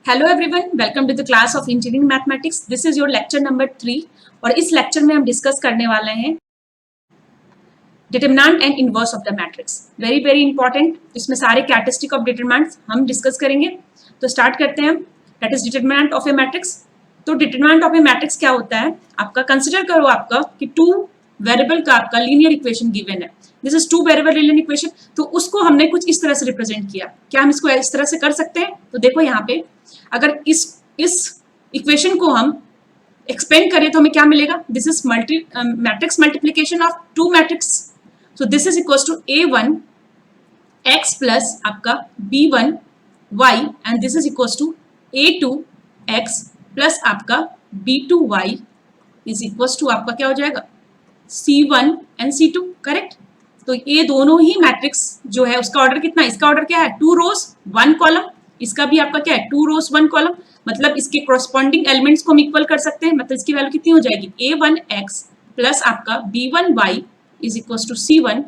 Hello everyone, welcome to the class of engineering mathematics. This is your lecture number 3 और इस lecture में हम discuss करने वाले हैं determinant and inverse of the matrix. Very very important. इसमें सारे कैरेक्टरिस्टिक ऑफ डिटरमिनेंट्स हम डिस्कस करेंगे। तो स्टार्ट करते हैं हम। That is determinant of A matrix. तो डिटरमिनेंट ऑफ ए मैट्रिक्स क्या होता है? आपका कंसिडर करो आपका कि टू वेरिएबल का आपका लीनियर इक्वेशन गिवन है। This is two variable linear equation. तो उसको हमने कुछ इस तरह से रिप्रेजेंट किया। क्या हम इसको इस तरह से कर सकते हैं? तो देखो यहाँ पे अगर इस इक्वेशन को हम एक्सपेंड करें तो हमें क्या मिलेगा? This is matrix multiplication of two matrix. So this is equal to a1 x plus आपका b1 y and this is equal to a2 x plus आपका b2 y is equal to आपका क्या हो जाएगा? c1 and c2। करेक्ट। तो ये दोनों ही matrix जो है उसका ऑर्डर कितना है? इसका ऑर्डर क्या है? 2 रोज 1 कॉलम। इसका भी आपका क्या है? 2 रोज 1 कॉलम। मतलब इसके कॉरस्पॉन्डिंग एलिमेंट्स को हम इक्वल कर सकते हैं। मतलब इसकी वैल्यू कितनी हो जाएगी? a1x प्लस आपका b1y is equal to c1,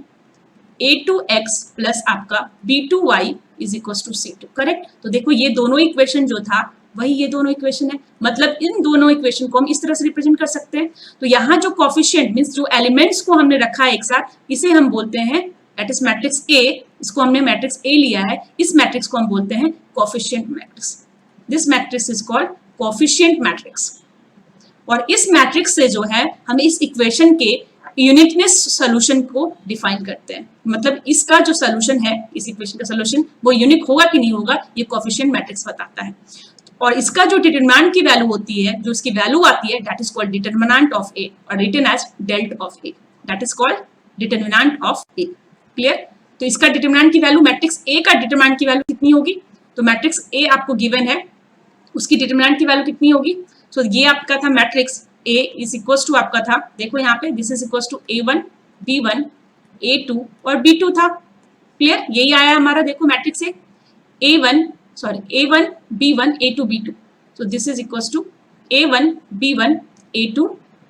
a2x plus आपका b2y is equal to c2। Correct. तो देखो ये दोनों इक्वेशन जो था वही ये दोनों इक्वेशन है। मतलब इन दोनों इक्वेशन को हम इस तरह से रिप्रेजेंट कर सकते हैं। तो यहाँ जो कोफिशिएंट मींस जो एलिमेंट्स को हमने रखा है एक साथ, इसे हम बोलते हैं दैट इज मैट्रिक्स ए। इसको हमने मैट्रिक्स ए लिया है। इस मैट्रिक्स को हम बोलते हैं coefficient matrix. This matrix is called coefficient matrix. और इस मैट्रिक्स से जो है हम इस इक्वेशन के यूनिकनेस सॉल्यूशन को डिफाइन करते हैं। मतलब इसका जो सॉल्यूशन है, इस इक्वेशन का सॉल्यूशन, वो यूनिक होगा कि नहीं होगा, ये कोफिशिएंट मैट्रिक्स बताता है। और इसका जो डिटरमिनेंट की वैल्यू होती है, जो इसकी वैल्यू आती है, that is called determinant of A और written as delta of A. That is called determinant of A. Clear. तो इसका डिटरमिनेंट की वैल्यू, मैट्रिक्स ए का डिटरमिनेंट की वैल्यू कितनी होगी? तो मैट्रिक्स ए आपको गिवन है, उसकी डिटरमिनेंट की वैल्यू कितनी होगी? सो ये आपका था matrix A is equal to आपका था, देखो यहाँ पे this is equal to a1 b1 a2 और b2 था। क्लियर। यही आया हमारा, देखो matrix A a1 b1 a2 b2। so this is equals to a1 b1 a2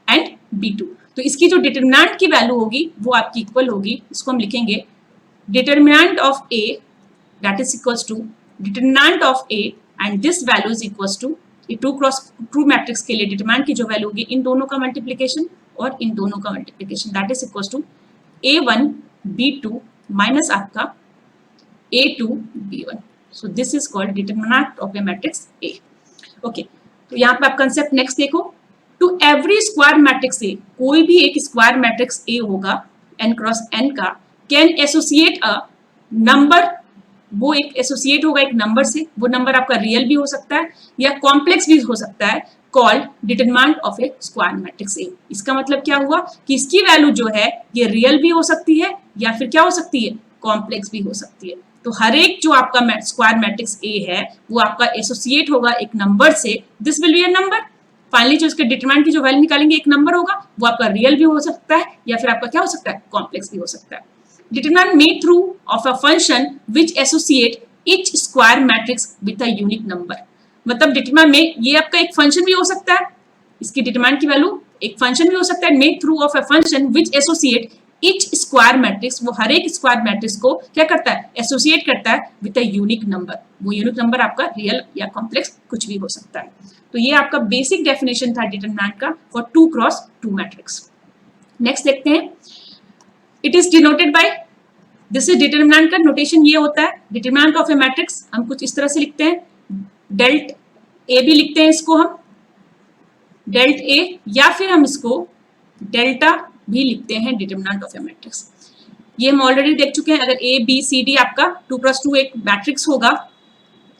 and b2। तो इसकी जो डिटरमिनेंट की वैल्यू होगी वो आपकी इक्वल होगी, इसको हम लिखेंगे determinant of a that is equals to determinant of a and this value is equals to true matrix के लिए डिटरमिनेंट की जो वैल्यू होगी इन दोनों का मल्टीप्लिकेशन और इन दोनों का multiplication, that is equals to a1 b2 minus आपका a2 b1। So this is called determinant of a matrix A. Okay, तो यहाँ पे आप कंसेप्ट नेक्स्ट देखो। To every square matrix A, कोई भी एक स्क्वायर मैट्रिक्स ए होगा n क्रॉस n का, कैन एसोसिएट अ नंबर। वो एक एसोसिएट होगा एक नंबर से। वो नंबर आपका रियल भी हो सकता है या कॉम्प्लेक्स भी हो सकता है, called determinant of a square matrix ए। इसका मतलब क्या हुआ कि इसकी वैल्यू जो है ये रियल भी हो सकती है या फिर क्या हो सकती है? कॉम्प्लेक्स भी हो सकती है। तो हर एक जो आपका स्क्वायर मैट्रिक्स ए है वो आपका एसोसिएट होगा एक नंबर से। This will be a number. Finally जो इसके डिटरमिनेंट की जो वैल्यू निकालेंगे एक नंबर होगा, वो आपका रियल भी हो सकता है या फिर आपका क्या हो सकता है? कॉम्प्लेक्स भी हो सकता है। Determinant made through of a function which associate each square matrix with a unique number. मतलब डिटरमिनेंट में ये आपका एक फंक्शन भी हो सकता है, इसकी डिटरमिनेंट की वैल्यू एक फंक्शन भी हो सकता है made through of a function which associate each square matrix. वो हर एक स्क्वायर मैट्रिक्स को क्या करता है? एसोसिएट करता है विद अ यूनिक नंबर। वो यूनिक नंबर आपका रियल या कॉम्प्लेक्स कुछ भी हो सकता है। तो ये आपका बेसिक डेफिनेशन था डिटरमिनेंट का फॉर 2 क्रॉस 2 मैट्रिक्स। नेक्स्ट देखते हैं। It is denoted by, this is determinant का नोटेशन ये होता है। डिटरमिनेंट ऑफ ए मैट्रिक्स हम कुछ इस तरह से लिखते हैं, डेल्ट ए भी लिखते हैं इसको हम, डेल्ट ए, या फिर हम इसको डेल्टा भी लिखते हैं डिटरमिनेंट ऑफ ए मैट्रिक्स। ये हम ऑलरेडी देख चुके हैं। अगर ए बी सी डी आपका 2 क्रॉस 2 एक मैट्रिक्स होगा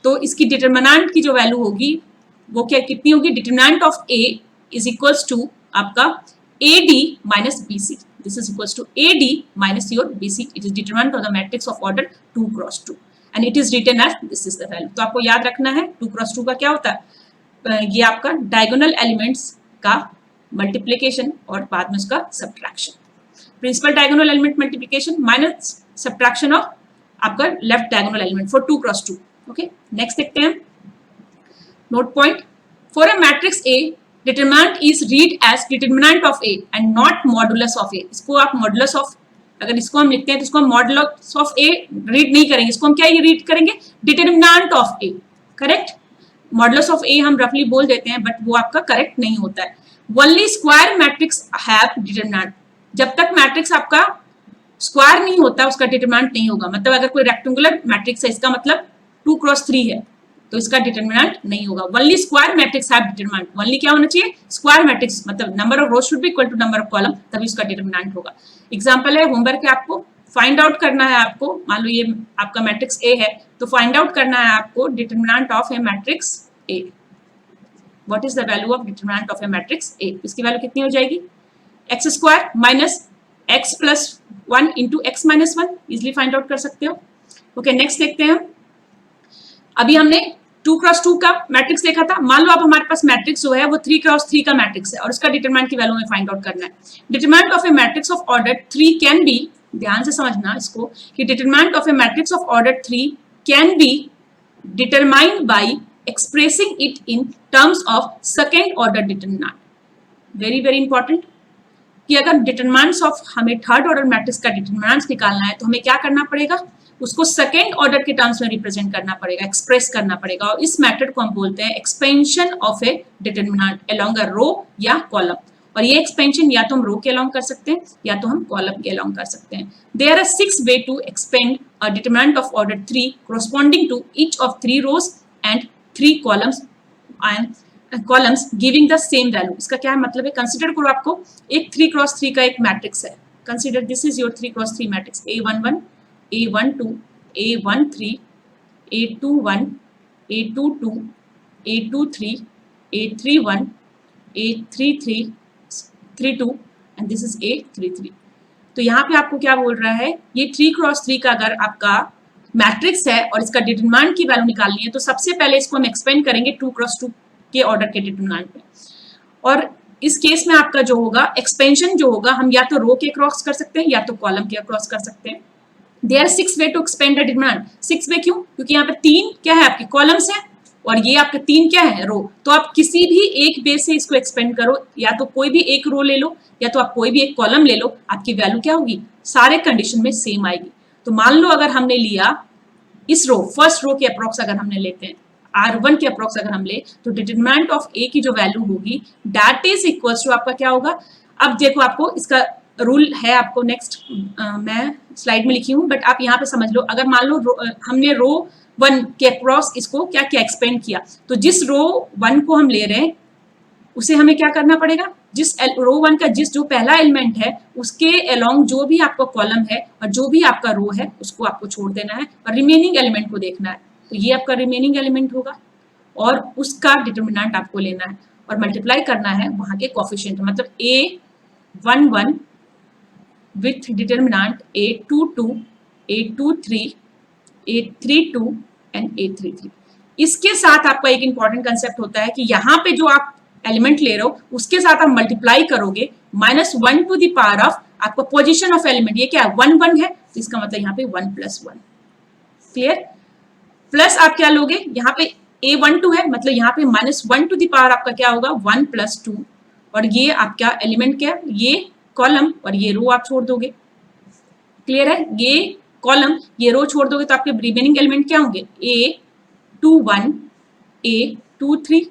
तो इसकी डिटरमिनेंट की जो वैल्यू होगी वो क्या कितनी होगी? Determinant of A is equals to आपका A D minus B C. This is equals to A D minus your B C. It is determinant of the matrix of order 2 cross 2 and it is written as this is the value. तो आपको याद रखना है 2 cross 2 का क्या होता है? ये आपका डायगोनल एलिमेंट्स का मल्टीप्लिकेशन और बाद में उसका subtraction. Principal diagonal element multiplication minus subtraction of आपका left diagonal element for 2 cross 2। Okay, next देखते हैं। Note point for a matrix A, determinant is read as determinant of A and not modulus of A. इसको आप modulus of, अगर इसको हम लिखते हैं तो इसको हम मॉडुलस ऑफ ए रीड नहीं करेंगे, इसको हम क्या रीड करेंगे? Determinant of A. Correct. Modulus of A हम रफली बोल देते हैं, बट वो आपका करेक्ट नहीं होता है। Only square matrix have determinant. जब तक मैट्रिक्स आपका स्क्वायर नहीं होता उसका डिटरमिनेंट नहीं होगा। मतलब अगर कोई रेक्टेंगुलर मैट्रिक्स है, इसका मतलब 2x3 है, तो इसका डिटरमिनेंट नहीं होगा। Only square matrix have determinant. Only क्या होना चाहिए? स्क्वायर मैट्रिक्स, मतलब number of rows should be equal to number of column, तभी उसका डिटरमिनेंट होगा। एग्जांपल है, होमवर्क है, आपको फाइंड आउट करना है। आपको मान लो ये आपका मैट्रिक्स ए है, तो फाइंड आउट करना है आपको determinant of A matrix A. What is the value of determinant of A matrix ए? इसकी वैल्यू कितनी हो जाएगी? X square minus x plus 1 into x minus 1, easily find out कर सकते हो। ओके, नेक्स्ट देखते हैं हम। अभी हमने 2x2 का मैट्रिक्स देखा था। मान लो अब हमारे पास मैट्रिक्स जो है वो 3x3 का मैट्रिक्स है और उसका डिटरमिनेंट की वैल्यू हमें फाइंड आउट करना है। Determinant of A matrix of order 3 can be, ध्यान से समझना इसको, कि determinant of A matrix of order 3 can be determined by expressing it in terms of second order determinant. Very very important, कि अगर determinants of हमें third order matrix का determinants निकालना है तो हमें क्या करना पड़ेगा? उसको सेकेंड ऑर्डर के टर्म्स में रिप्रेजेंट करना पड़ेगा, एक्सप्रेस करना पड़ेगा। और इस मेथड को हम बोलते हैं expansion of A determinant along a row या कॉलम। और ये एक्सपेंशन या तो हम रो के अलोंग कर सकते हैं या तो हम कॉलम के अलोंग कर सकते हैं। There are 6 way to expand a determinant of order 3 corresponding to each of 3 rows and 3 columns and columns giving the same value। इसका क्या मतलब है? कंसिडर करो आपको एक 3x3 का एक मैट्रिक्स है। Consider this is your 3x3 matrix A11, A12, A13, A21, A22, A23, A31, A33, 32 and this is A33। तो यहाँ पे आपको क्या बोल रहा है? ये 3x3 का अगर आपका मैट्रिक्स है और इसका डिटरमिनेंट की वैल्यू निकालनी है तो सबसे पहले इसको हम एक्सपेंड करेंगे 2x2 के ऑर्डर के डिटरमिनेंट में। और इस केस में आपका जो होगा एक्सपेंशन जो होगा, हम या तो रो के क्रॉस कर सकते हैं या तो कॉलम के क्रॉस कर सकते हैं। There are 6 way to expand the determinant. 6 way क्यों? क्योंकि यहाँ पे 3 क्या है आपकी कॉलम्स है और ये आपके 3 क्या है? रो। तो आप किसी भी एक बेस से इसको एक्सपेंड करो, या तो कोई भी एक रो ले लो या तो आप कोई भी एक कॉलम ले लो, आपकी वैल्यू क्या होगी? सारे कंडीशन में सेम आएगी। तो मान लो अगर हमने लिया इस रो, फर्स्ट रो के अप्रॉक्स अगर हमने लेते हैं, R1 के अप्रॉक्स अगर हम ले, तो डिटरमिनेंट ऑफ ए की जो वैल्यू होगी दैट इज इक्वल्स टू आपका क्या होगा? अब देखो आपको इसका रूल है, आपको नेक्स्ट मैं स्लाइड में लिखी हूँ, बट आप यहाँ पे समझ लो। अगर मान लो हमने रो 1 के अक्रॉस इसको क्या क्या एक्सपेंड किया, तो जिस रो 1 को हम ले रहे हैं उसे हमें क्या करना पड़ेगा? जिस रो 1 का जिस जो पहला एलिमेंट है उसके अलोंग जो भी आपका कॉलम है और जो भी आपका रो है उसको आपको छोड़ देना है और रिमेनिंग एलिमेंट को देखना है। तो ये आपका रिमेनिंग एलिमेंट होगा और उसका डिटरमिनेंट आपको लेना है और मल्टीप्लाई करना है वहां के कोफिशिएंट, मतलब A11 with determinant A22, A23, A32 and A33। इसके साथ आपका एक इंपॉर्टेंट कंसेप्ट होता है कि यहाँ पे जो आप एलिमेंट ले रहे हो उसके साथ आप मल्टीप्लाई करोगे -1 टू द पावर ऑफ आपका पोजीशन ऑफ एलिमेंट। ये क्या है? 1 1 है, तो इसका मतलब यहाँ पे 1 + 1। क्लियर? प्लस आप क्या लोगे? यहाँ पे A12 है, मतलब यहाँ पे -1 टू द पावर आपका क्या होगा? 1 + 2। और ये आपका एलिमेंट क्या है? ये कॉलम और ये रो आप छोड़ दोगे। क्लियर है? ये कॉलम ये रो छोड़ दोगे तो आपके रिमेनिंग एलिमेंट क्या होंगे? A21, A23,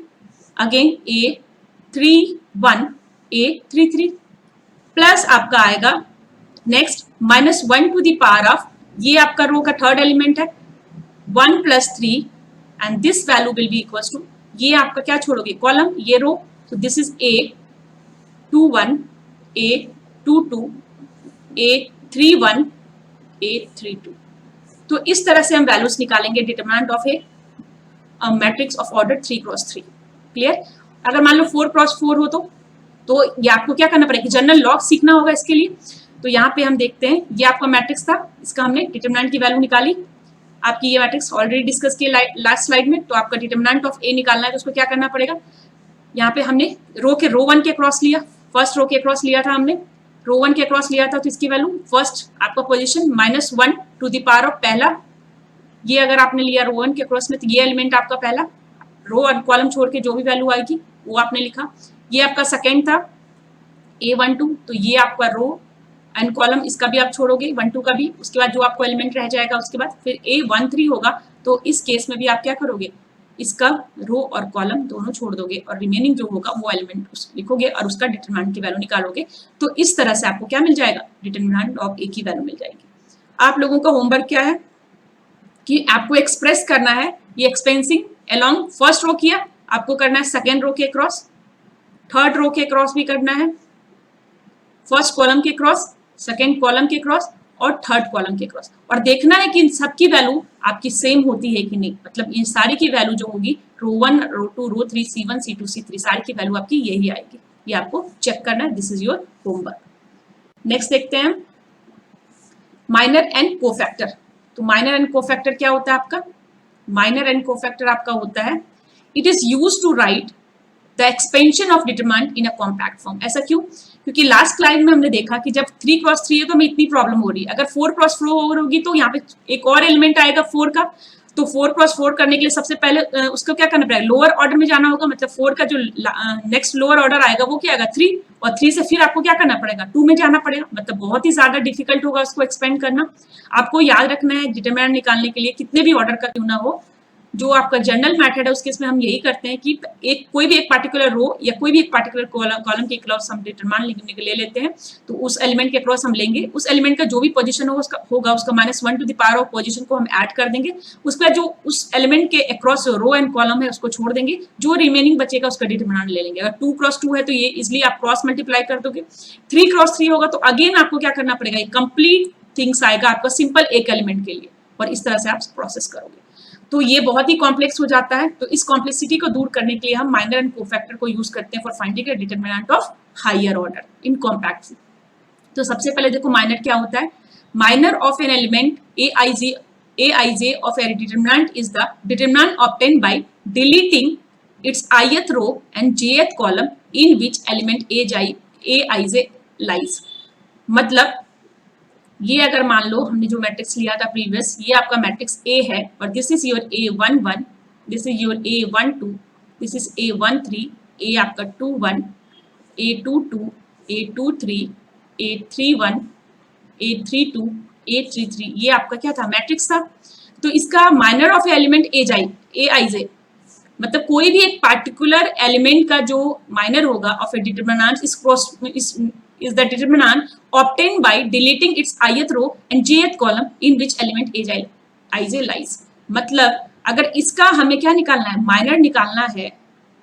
again A31, A33, plus आपका आएगा next -1 to the power of ये आपका रो का थर्ड एलिमेंट है 1 + 3 and this value will be equals to ये आपका क्या छोड़ोगे? कॉलम, ये रो। तो this is A21, A22, A31, A32। तो इस तरह से हम वैल्यूज निकालेंगे determinant of A matrix of order 3x3। Clear? अगर मान लो 4x4 हो तो ये आपको क्या करना पड़ेगा? जनरल लॉग सीखना होगा इसके लिए। तो यहाँ पे हम देखते हैं, ये आपका मैट्रिक्स था, इसका हमने डिटरमिनेंट की वैल्यू निकाली। आपकी ये मैट्रिक्स ऑलरेडी डिस्कस किया लास्ट स्लाइड में। तो आपका डिटरमिनेंट ऑफ ए निकालना है तो उसको क्या करना पड़ेगा? यहाँ पे हमने रो 1 के क्रॉस लिया, फर्स्ट रो के क्रॉस लिया था हमने, रो 1 के क्रॉस लिया था, तो इसकी वैल्यू फर्स्ट आपका position -1 to the power of पहला, ये अगर आपने लिया रो 1 के क्रॉस में तो ये एलिमेंट आपका पहला, रो और कॉलम छोड़ के जो भी वैल्यू आएगी वो आपने लिखा। ये आपका सेकेंड था A12, तो ये आपका रो एंड कॉलम इसका भी आप छोड़ोगे 1 2 का भी, उसके बाद जो आपको एलिमेंट रह जाएगा उसके बाद फिर A13 होगा। तो इस केस में भी आप क्या करोगे? इसका रो और कॉलम दोनों छोड़ दोगे और रिमेनिंग जो होगा वो एलिमेंट लिखोगे और उसका डिटरमिनेंट की वैल्यू निकालोगे। तो इस तरह से आपको क्या मिल जाएगा, डिटरमिनेंट ऑफ ए की वैल्यू मिल जाएगी। आप लोगों का होमवर्क क्या है कि आपको एक्सप्रेस करना है ये एक्सपेंसिंग अलोंग फर्स्ट रो किया, आपको करना है सेकेंड रो के क्रॉस, थर्ड रो के क्रॉस भी करना है, फर्स्ट कॉलम के क्रॉस, सेकेंड कॉलम के क्रॉस और थर्ड कॉलम के क्रॉस, और देखना है कि इन सबकी वैल्यू आपकी सेम होती है कि नहीं। मतलब इन सारी की वैल्यू जो होगी रो 1, रो 2, रो 3, C1, C2, C3 सारी की वैल्यू आपकी यही आएगी। ये आपको चेक करना है। This is your homework. Next देखते हैं माइनर एंड कोफैक्टर। तो माइनर एंड कोफैक्टर क्या होता है आपका? माइनर एंड कोफैक्टर आपका होता है it is used to write the expansion of determinant in a compact form. ऐसा क्यों? क्योंकि लास्ट स्लाइड में हमने देखा कि जब 3x3 है तो हमें इतनी प्रॉब्लम हो रही है, अगर 4x4 होगी तो यहाँ पे एक और एलिमेंट आएगा 4 का, तो 4x4 करने के लिए सबसे पहले उसको क्या करना पड़ेगा, लोअर ऑर्डर में जाना होगा। मतलब 4 का जो नेक्स्ट लोअर ऑर्डर आएगा वो क्या आएगा 3, और 3 से फिर आपको क्या करना पड़ेगा 2 में जाना पड़ेगा। मतलब बहुत ही ज्यादा डिफिकल्ट होगा उसको एक्सपेंड करना। आपको याद रखना है डिटरमिनेंट निकालने के लिए कितने भी ऑर्डर का क्यों ना हो, जो आपका जनरल मेथड है उसके इसमें हम यही करते हैं कि कोई भी एक पार्टिकुलर रो या कोई भी एक पार्टिकुलर कॉलम के क्रॉस हम डिटरमिनेंट लिखने के लिए लेते हैं। तो उस एलिमेंट के क्रॉस हम लेंगे, उस एलिमेंट का जो भी पोजीशन होगा उसका -1 to the power of position को हम ऐड कर देंगे। उसके बाद जो उस एलिमेंट के अक्रॉस रो एंड कॉलम है उसको छोड़ देंगे, जो रिमेनिंग बचेगा उसका डिटरमिनेंट ले लेंगे। अगर 2x2 है तो ये इजिली आप क्रॉस मल्टीप्लाई कर दोगे। 3x3 होगा तो अगेन आपको क्या करना पड़ेगा, ये कंप्लीट थिंग्स आएगा आपका सिंपल एक एलिमेंट के लिए, और इस तरह से आप प्रोसेस करोगे। तो ये बहुत ही कॉम्प्लेक्स हो जाता है। तो इस कॉम्प्लेक्सिटी को दूर करने के लिए हम माइनर एंड कोफैक्टर को यूज करते हैं for finding the determinant of higher order in compact. तो सबसे पहले देखो माइनर क्या होता है। Minor of an element aij of a determinant is the determinant obtained by deleting its ith row and jth column in which element aij lies। मतलब ये अगर मान लो हमने जो मैट्रिक्स लिया था प्रीवियस, ये आपका मैट्रिक्स ए है और this is your A11, this is your A12, this is A13, ए आपका 21, A22, A23, A31, A32, A33, ये आपका क्या था मैट्रिक्स था। तो इसका माइनर ऑफ एलिमेंट aij, मतलब कोई भी एक पार्टिकुलर एलिमेंट का जो माइनर होगा of A determinant is the determinant obtained by deleting its ith row and jth column in which element aij lies। मतलब अगर इसका हमें क्या निकालना है, माइनर निकालना है,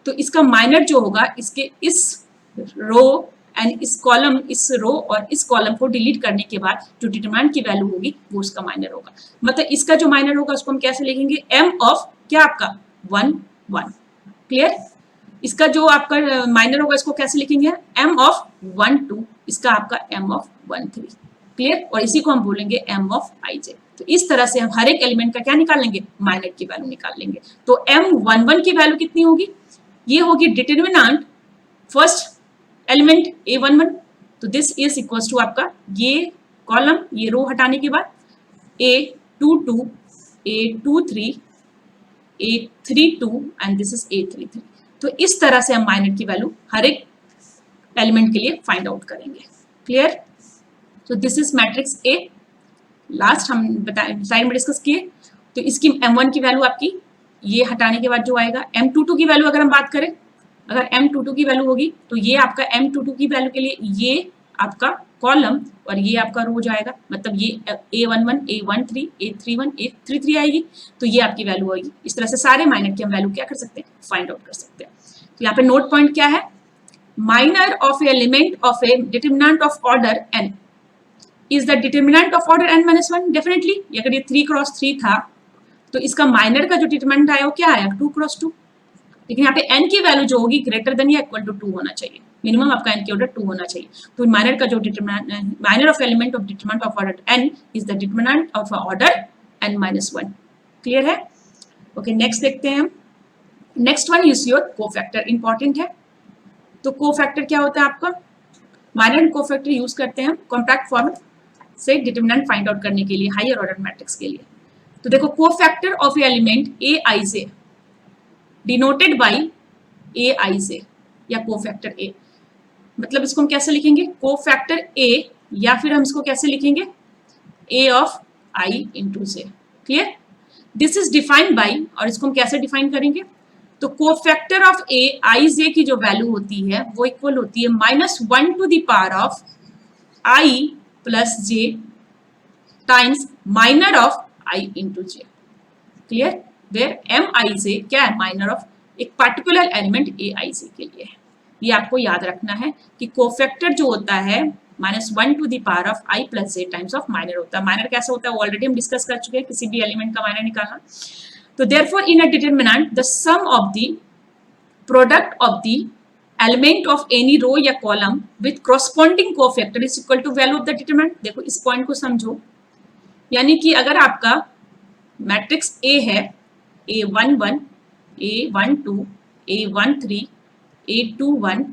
तो इसका माइनर जो होगा इसके इस रो एंड इस कॉलम, इस रो और इस कॉलम को डिलीट करने के बाद जो डिटरमिनेंट की वैल्यू होगी वो उसका माइनर होगा। मतलब इसका जो माइनर होगा उसको हम कैसे लिखेंगे, m ऑफ क्या आपका 1 1। क्लियर? इसका जो आपका माइनर होगा इसको कैसे लिखेंगे, m ऑफ 1 2, इसका आपका m ऑफ 1 3। क्लियर? और इसी को हम बोलेंगे m ऑफ ij। तो इस तरह से हम हर एक एलिमेंट का क्या निकाल लेंगे, माइनर की वैल्यू निकाल लेंगे। तो m11 की वैल्यू कितनी होगी, ये होगी डिटरमिनेंट फर्स्ट एलिमेंट A11। तो दिस इज इक्वल्स टू आपका ये कॉलम, ये रो हटाने के बाद A22, A23, A32 and this is A33। तो इस तरह से हम माइनर की वैल्यू हर एक एलिमेंट के लिए फाइंड आउट करेंगे। क्लियर? तो this is matrix A. Last हम स्लाइड में डिस्कस किए। तो इसकी m1 की वैल्यू आपकी ये हटाने के बाद जो आएगा, m22 की वैल्यू अगर हम बात करें, अगर m22 की वैल्यू होगी तो ये आपका m22 की वैल्यू के लिए ये आपका कॉलम और ये आपका रो जाएगा। मतलब ये A11, A13, A31, A33 आएगी, तो ये आपकी वैल्यू आएगी। इस तरह से सारे माइनर की हम वैल्यू क्या कर सकते हैं, फाइंड आउट कर सकते हैं। तो यहाँ पे नोट पॉइंट क्या है, minor of element of A determinant of order n is the determinant of order n-1। Definitely अगर ये 3x3 था तो इसका माइनर का जो डिटरमिनेंट आया वो क्या आया 2x2। लेकिन यहाँ पे n की वैल्यू जो होगी ग्रेटर देन या इक्वल टू 2 होना चाहिए, मिनिमम आपका n की ऑर्डर 2 होना चाहिए। तो माइनर का जो determinant, minor of element of determinant of order n is the determinant of order n-1। Clear है? ओके, नेक्स्ट देखते हैं हम। Next one is your cofactor, important है। तो कोफैक्टर क्या होता है आपका, माइनर एंड कोफैक्टर यूज करते हैं कॉम्पैक्ट फॉर्म से डिटरमिनेंट फाइंड आउट करने के लिए हायर ऑर्डर मैट्रिक्स के लिए। तो देखो cofactor of element aij denoted by aij या कोफैक्टर a, मतलब इसको हम कैसे लिखेंगे, कोफैक्टर a, या फिर हम इसको कैसे लिखेंगे a of i into j। Clear? This is defined by, और इसको हम कैसे डिफाइन करेंगे, तो कोफैक्टर ऑफ ए आई जे की जो वैल्यू होती है वो इक्वल होती है -1 to the power of I plus J times minor of I into J. Clear, where M I J क्या है, माइनर ऑफ एक particular element A I J के लिए है। ये आपको याद रखना है कि कोफैक्टर जो होता है -1 to the power of I plus J times of minor होता है। माइनर कैसा होता है ऑलरेडी हम डिस्कस कर चुके हैं, किसी भी एलिमेंट का माइनर निकालना। तो therefore in a determinant the sum of the product of the element of any row या column with corresponding cofactor is equal to value of the determinant. देखो इस पॉइंट को समझो, यानी कि अगर आपका मैट्रिक्स ए है A11, A12, A13, A21,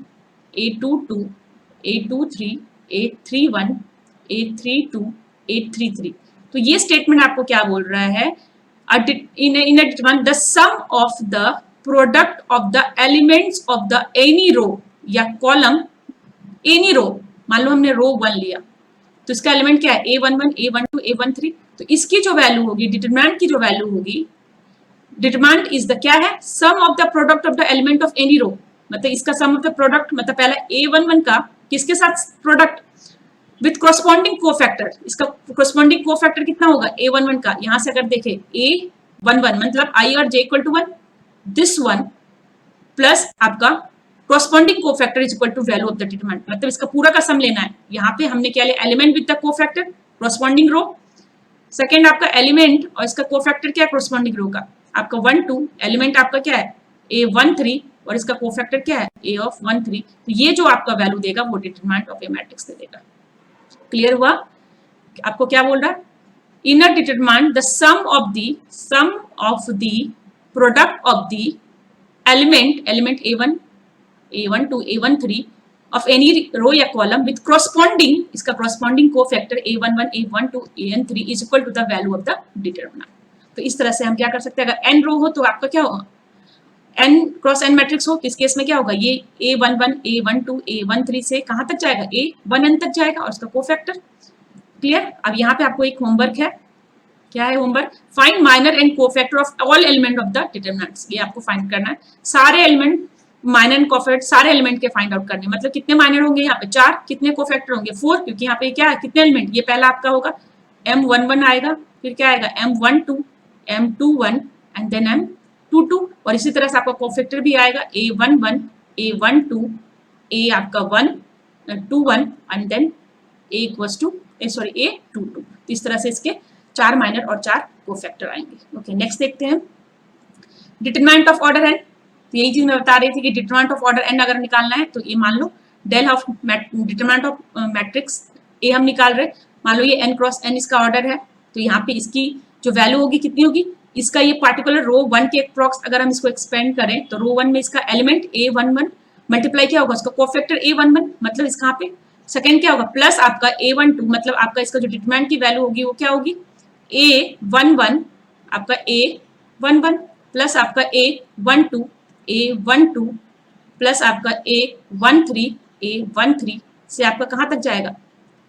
A22, A23, A31, A32, A33, तो ये स्टेटमेंट आपको क्या बोल रहा है, in a determine the sum of the product of the elements of the any row या कॉलम, एनी रो, मान लो हमने रो 1 लिया तो इसका एलिमेंट क्या है A11, A12, A13, तो इसकी जो वैल्यू होगी, डिटरमिनेंट की जो वैल्यू होगी, डिटरमिनेंट इज द क्या है, sum of the product of the element of any row, मतलब इसका सम ऑफ द प्रोडक्ट, मतलब पहला A11 का किसके साथ प्रोडक्ट विथ कॉरस्पॉन्डिंग कोफैक्टर, इसका कॉरस्पॉन्डिंग कोफैक्टर कितना होगा A11 का, यहां से अगर देखें A11 मतलब I और J equal to 1, this one plus आपका corresponding cofactor is equal to value of the determinant, मतलब इसका पूरा का सम लेना है। यहाँ पे हमने क्या लिया, element with the cofactor corresponding row, second आपका एलिमेंट और इसका कोफैक्टर क्या है कॉरस्पॉन्डिंग रो का, आपका 1 2, एलिमेंट आपका क्या है A13 और इसका कोफैक्टर क्या है A of 1 3, तो ये जो आपका वैल्यू देगा वो डिटरमिनेंट ऑफ ए मैट्रिक्स दे देगा। क्लियर हुआ, आपको क्या बोल रहा है, in a determinant the sum of the product of the element A1, A12, A13 of any row या column with corresponding, इसका corresponding cofactor A11, A12, AN3 is equal to the value of the determinant। तो इस तरह से हम क्या कर सकते हैं, अगर n रो हो तो आपका क्या होगा, n क्रॉस n मैट्रिक्स हो, इस केस में क्या होगा, ये A11, A12, A13 से कहाँ तक जाएगा, A1n तक जाएगा और उसका कोफैक्टर। क्लियर, अब यहाँ पे आपको एक होमवर्क है, क्या है homework, find minor and cofactor of all element of the determinants, ये आपको फाइंड करना है, सारे एलिमेंट माइनर एंड कोफैक्टर सारे एलिमेंट के फाइंड आउट करने, मतलब कितने माइनर होंगे यहाँ पे 4, कितने कोफैक्टर होंगे 4, क्योंकि यहाँ पे क्या है कितने एलिमेंट, ये पहला आपका होगा M11 आएगा, फिर क्या आएगा M12, M21 and then M22, और इसी तरह से आपका कोफैक्टर भी आएगा A11, A12, A आपका 1 21 and then A equals to A22, इस तरह से इसके 4 माइनर और 4 कोफैक्टर आएंगे। ओके, नेक्स्ट देखते हैं डिटरमिनेंट ऑफ ऑर्डर n। तो यही चीज मैं बता रही थी कि डिटरमिनेंट ऑफ ऑर्डर n अगर निकालना है तो ये मान लो del of determinant of matrix A हम निकाल रहे, मान लो ये n क्रॉस n इसका ऑर्डर है, तो यहाँ पे इसकी जो वैल्यू होगी कितनी होगी, इसका ये पार्टिकुलर रो 1 के अप्रॉक्स अगर हम इसको एक्सपेंड करें तो रो 1 में इसका एलिमेंट A11 मल्टीप्लाई क्या होगा, उसका कोफैक्टर A11, मतलब इसका यहाँ पे सेकेंड क्या होगा प्लस आपका A12, मतलब आपका इसका जो डिटरमिनेंट की वैल्यू होगी वो क्या होगी A11, आपका A11 प्लस आपका A12, A12 प्लस आपका A13 से आपका कहाँ तक जाएगा,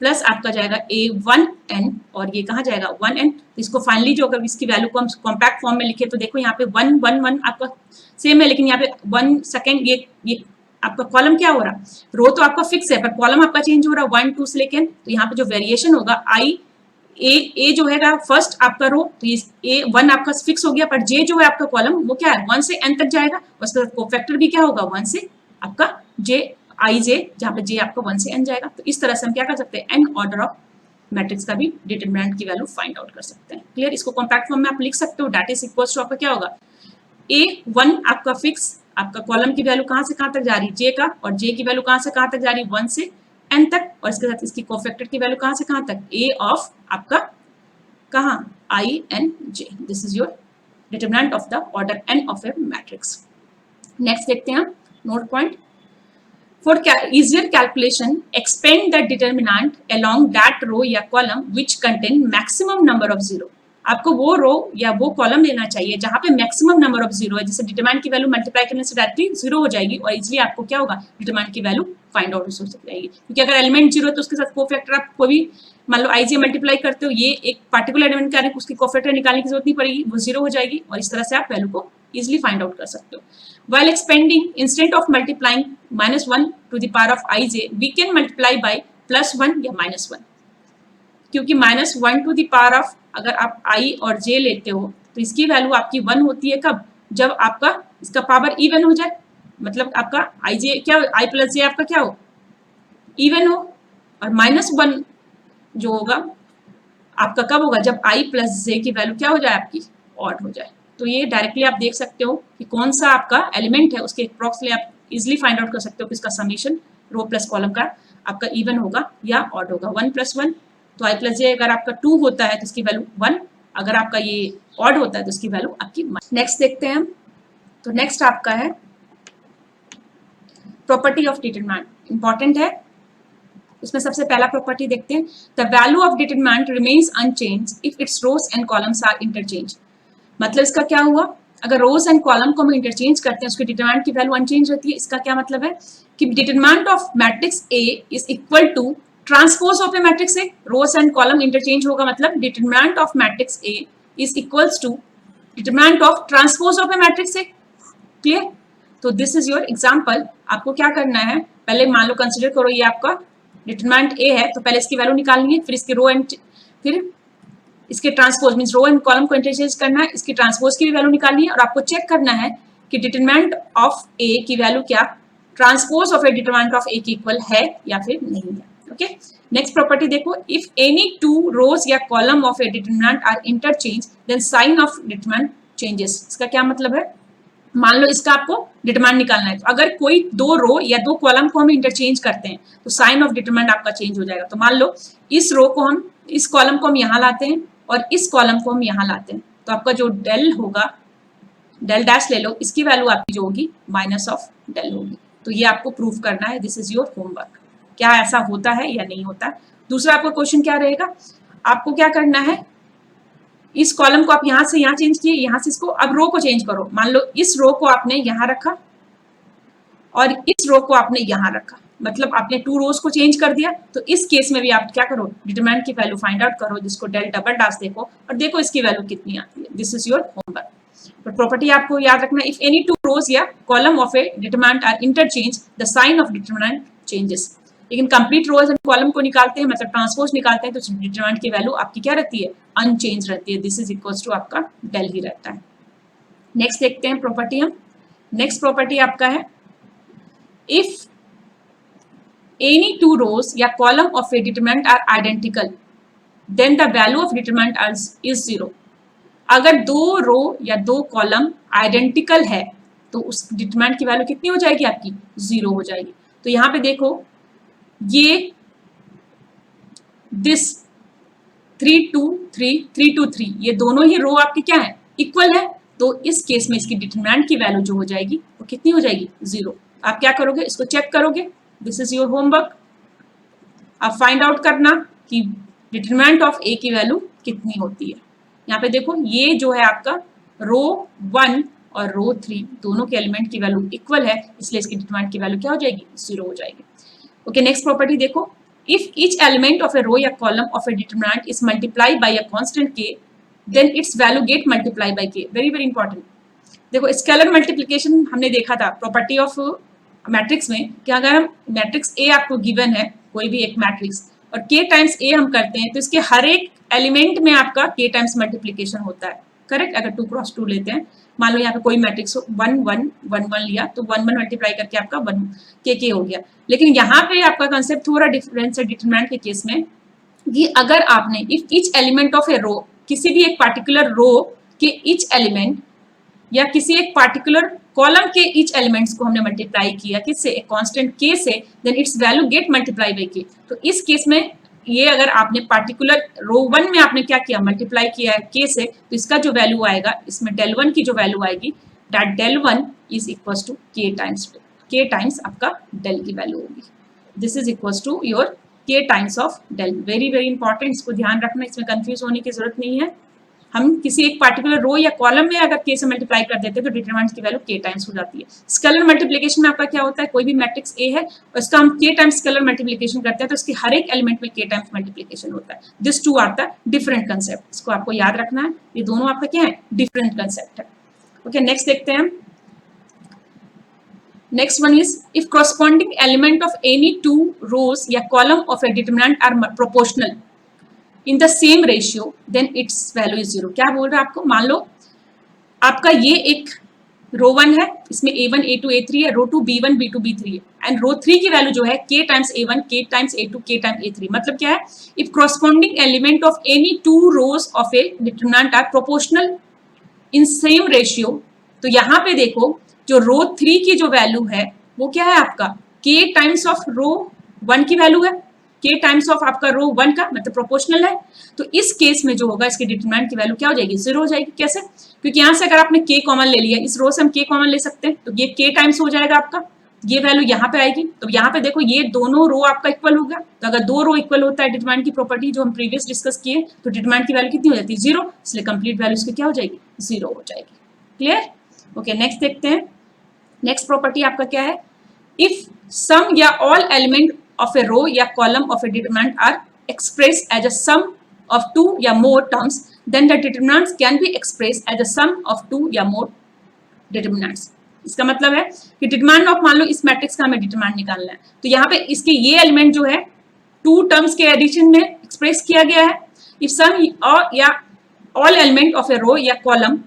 प्लस आपका जाएगा A1n और ये कहाँ जाएगा 1n। तो इसको फाइनली जो अगर इसकी वैल्यू को हम कॉम्पैक्ट फॉर्म में लिखे तो देखो यहाँ पे 1 1 1 आपका सेम है, लेकिन यहाँ पे 1 सेकेंड ये आपका कॉलम क्या हो रहा, रो तो आपका फिक्स है पर कॉलम आपका चेंज हो रहा है 1 2 से लेके, तो यहाँ पे जो वेरिएशन होगा ए जो है फर्स्ट आपका रो, तो ये A1 आपका फिक्स हो गया, पर जे जो है आपका कॉलम वो क्या है 1 से n तक जाएगा, उसका कोफैक्टर भी क्या होगा 1 से आपका जे जहाँ पे जे आपका 1 से n जाएगा। तो इस तरह से हम क्या कर सकते हैं n ऑर्डर ऑफ मैट्रिक्स का भी डिटरमिनेंट की वैल्यू फाइंड आउट कर सकते हैं। क्लियर, इसको कॉम्पैक्ट फॉर्म में आप लिख सकते हो, दैट इज इक्वल्स टू आपका क्या होगा A1 आपका फिक्स, आपका कॉलम की वैल्यू कहाँ से कहाँ तक जा रही है जे का, और जे की वैल्यू कहाँ से कहाँ तक जा रही है 1 से n तक, और इसके साथ इसकी कोफैक्टर की वैल्यू कहाँ से कहाँ तक A ऑफ आपका कहाँ INJ। This is your determinant of the order n of A matrix. Next देखते हैं हम note point, for easier calculation expand the determinant along that row या column which contain maximum number of zero। आपको वो रो या वो column लेना चाहिए जहां पे मैक्सिमम नंबर ऑफ जीरो है, जैसे डिटरमिनेंट की वैल्यू मल्टीप्लाई करने से डायरेक्टली जीरो हो जाएगी और इजिली आपको क्या होगा डिटरमिनेंट की वैल्यू फाइंड आउट हो जाएगी, क्योंकि अगर एलिमेंट जीरो है तो उसके साथ कोफैक्टर आप कोई भी मान लो आई जे मल्टीप्लाई करते हो, ये एक पार्टिकुलर एलिमेंट का उसकी कोफिशिएंट निकालने की जरूरत नहीं पड़ेगी, वो 0 हो जाएगी और इस तरह से आप वैल्यू को इजिली फाइंड आउट कर सकते हो. While expanding, instead of multiplying -1 to the power of ij, we can multiply by +1 या -1. क्योंकि -1 to the power of अगर आप i और j लेते हो तो इसकी वैल्यू आपकी 1 होती है कब, जब आपका इसका पावर इवन हो जाए, मतलब आपका i j क्या, i प्लस j आपका क्या हो, इवन हो. और -1 जो होगा आपका कब होगा, जब i प्लस j की वैल्यू क्या हो जाए, आपकी ऑड हो जाए. तो ये डायरेक्टली आप देख सकते हो कि कौन सा आपका एलिमेंट है, उसके अप्रॉक्सली आप इजिली फाइंड आउट कर सकते हो कि इसका समीशन रो प्लस कॉलम का आपका इवन होगा या ऑड होगा. 1 + 1 तो i प्लस j अगर आपका 2 होता है तो इसकी वैल्यू 1, अगर आपका ये ऑड होता है तो इसकी वैल्यू आपकी 1. नेक्स्ट देखते हैं हम. तो नेक्स्ट आपका है प्रॉपर्टी ऑफ डिटरमिनेंट. इंपॉर्टेंट है. इसमें सबसे पहला प्रॉपर्टी देखते हैं. The value of determinant remains unchange if its rows and columns are interchange. मतलब इसका क्या हुआ, अगर रोज एंड कॉलम को हम इंटरचेंज करते हैं उसके डिटरमिनेंट की वैल्यू अनचेंज रहती है. इसका क्या मतलब है कि determinant of matrix A is equal to transpose of A matrix A. Rows and column interchange होगा मतलब determinant of matrix A is equals to determinant of transpose of A matrix A. Clear. तो this is your example. आपको क्या करना है, पहले मान लो consider करो ये आपका डिटरमिनेंट ए है, तो पहले इसकी वैल्यू निकालनी है, फिर इसके रो एंड फिर इसके transpose means row and column को इंटरचेंज करना है, इसकी ट्रांसपोज की भी वैल्यू निकालनी है और आपको चेक करना है कि डिटरमिनेंट ऑफ ए की वैल्यू क्या transpose of A determinant of A की इक्वल है या फिर नहीं है. ओके. नेक्स्ट प्रॉपर्टी देखो. इफ एनी टू रोज या column of A determinant are interchange then sign of determinant changes. इसका क्या मतलब है, मान लो इसका आपको डिटरमिनेंट निकालना है, तो अगर कोई दो रो या दो कॉलम को हम इंटरचेंज करते हैं तो साइन ऑफ डिटरमिनेंट आपका चेंज हो जाएगा. तो मान लो इस रो को हम, इस कॉलम को हम यहाँ लाते हैं और इस कॉलम को हम यहाँ लाते हैं, तो आपका जो डेल होगा, डेल डैश ले लो, इसकी वैल्यू आपकी जो होगी माइनस ऑफ डेल होगी. तो ये आपको प्रूफ करना है. This is your homework. क्या ऐसा होता है या नहीं होता है. दूसरा आपका क्वेश्चन क्या रहेगा, आपको क्या करना है, इस कॉलम को आप यहाँ से यहाँ चेंज किए, यहाँ से इसको, अब रो को चेंज करो. मान लो इस रो को आपने यहाँ रखा और इस रो को आपने यहाँ रखा, मतलब आपने टू रोज को चेंज कर दिया. तो इस केस में भी आप क्या करो, डिटरमिनेंट की वैल्यू फाइंड आउट करो, जिसको डेल डबल डैश देखो और देखो इसकी वैल्यू कितनी आती है. This is your homework. तो प्रॉपर्टी आपको याद रखना, इफ एनी टू रोज या column of A determinant are interchange the sign of determinant changes. लेकिन कंप्लीट रोज एंड कॉलम को निकालते हैं, मतलब ट्रांसपोज निकालते हैं, तो डिटरमिनेंट की वैल्यू आपकी क्या रहती है, अनचेंज रहती है. दिस इज इक्वल्स टू आपका डेल ही रहता है. नेक्स्ट देखते हैं प्रॉपर्टी हम. नेक्स्ट प्रॉपर्टी आपका है इफ एनी टू रोज या column of A determinant are identical then the value of determinant is 0. अगर दो रो या दो कॉलम आइडेंटिकल है तो उस डिटरमिनेंट की वैल्यू कितनी हो जाएगी, आपकी 0 हो जाएगी. तो यहाँ पे देखो ये दिस 3 2 3 3 2 3 ये दोनों ही रो आपकी क्या है, इक्वल है. तो इस केस में इसकी डिटरमिनेंट की वैल्यू जो हो जाएगी वो कितनी हो जाएगी, 0. आप क्या करोगे, इसको चेक करोगे. This is your homework. आप फाइंड आउट करना कि डिटरमिनेंट ऑफ ए की वैल्यू कितनी होती है. यहाँ पे देखो ये जो है आपका रो 1 और रो 3 दोनों के एलिमेंट की वैल्यू इक्वल है, इसलिए इसकी डिटरमिनेंट की वैल्यू क्या हो जाएगी, 0 हो जाएगी. ओके. नेक्स्ट प्रॉपर्टी देखो. If each element of a row या column of A determinant is multiply by a constant K then its value get multiply by K. Very very important. देखो scalar multiplication हमने देखा था property of matrix में कि अगर हम matrix A आपको गिवन है, कोई भी एक मैट्रिक्स, और के टाइम्स ए हम करते हैं तो इसके हर एक एलिमेंट में आपका के टाइम्स मल्टीप्लिकेशन होता है. करेक्ट. अगर 2 क्रॉस 2 लेते हैं, मान लो यहाँ पे कोई मैट्रिक्स 1 1 1 1 लिया तो 1 1 मल्टीप्लाई करके आपका 1 के हो गया. लेकिन यहाँ पे आपका कंसेप्ट थोड़ा डिफरेंस है डिटरमिनेंट के केस में कि अगर आपने if each element of a रो, किसी भी एक पार्टिकुलर रो के ईच एलिमेंट या किसी एक पार्टिकुलर कॉलम के ईच एलिमेंट्स को हमने मल्टीप्लाई किया किससे, एक कांस्टेंट के से, then its value get multiply by k. तो इस केस में ये अगर आपने पार्टिकुलर रो 1 में आपने क्या किया, मल्टीप्लाई किया है के से, तो इसका जो वैल्यू आएगा, इसमें डेल 1 की जो वैल्यू आएगी, that del 1 is equals to K times आपका डेल की वैल्यू होगी. This is equals to your K times of del. Very very important, इसको ध्यान रखना, इसमें कंफ्यूज होने की जरूरत नहीं है. हम किसी एक पार्टिकुलर रो या कॉलम में अगर k से मल्टीप्लाई कर देते हैं तो डिटरमिनेंट की वैल्यू k टाइम्स हो जाती है। स्केलर मल्टीप्लिकेशन में आपका क्या होता है, कोई भी मैट्रिक्स A है और इसका हम k टाइम्स स्केलर मल्टीप्लिकेशन करते हैं तो इसके हर एक एलिमेंट में k टाइम्स मल्टीप्लिकेशन होता है। This two are the different concept, इसको आपको याद रखना है, ये दोनों आपका क्या है, डिफरेंट कंसेप्ट है। ओके, नेक्स्ट देखते हैं। Next one is if corresponding element of any two rows या column of a determinant are proportional in the same ratio then its value is 0। क्या बोल रहा है आपको, मान लो आपका ये एक रो 1 है, इसमें a1 a2 a3 है, रो 2 b1 b2 b3 है एंड रो 3 की वैल्यू जो है k times a1 k times a2 k times a3। मतलब क्या है, if corresponding element of any two rows of a determinant are proportional in same ratio, तो यहाँ पे देखो जो रो 3 की जो वैल्यू है वो क्या है आपका k टाइम्स ऑफ रो 1 की वैल्यू है, k टाइम्स ऑफ आपका रो 1 का मतलब प्रोपोर्शनल है। तो इस केस में जो होगा इसके डिटरमिनेंट की वैल्यू क्या हो जाएगी, 0 हो जाएगी। कैसे, क्योंकि यहाँ से अगर आपने k कॉमन ले लिया, इस रो से हम k कॉमन ले सकते हैं तो ये k टाइम्स हो जाएगा आपका, ये वैल्यू यहाँ पे आएगी। तो यहाँ पे देखो ये दोनों रो आपका इक्वल होगा, तो अगर दो रो इक्वल होता है डिटरमिनेंट की प्रॉपर्टी जो हम प्रीवियस डिस्कस किए, तो डिटरमिनेंट की वैल्यू कितनी हो जाती है, 0, इसलिए कंप्लीट वैल्यू इसकी क्या हो जाएगी, 0 हो जाएगी। क्लियर। ओके, नेक्स्ट देखते हैं। नेक्स्ट प्रॉपर्टी आपका क्या है, इफ सम या all element of a row या column of A determinant are express as a sum of two या more terms then the determinants can be express as a sum of two या more determinants. इसका मतलब है कि determinant of, मान लो इस matrix का हमें डिटरमिनेंट निकालना है, तो यहाँ पे इसके ये एलिमेंट जो है टू टर्म्स के एडिशन में एक्सप्रेस किया गया है। इफ सम या all element of a row या column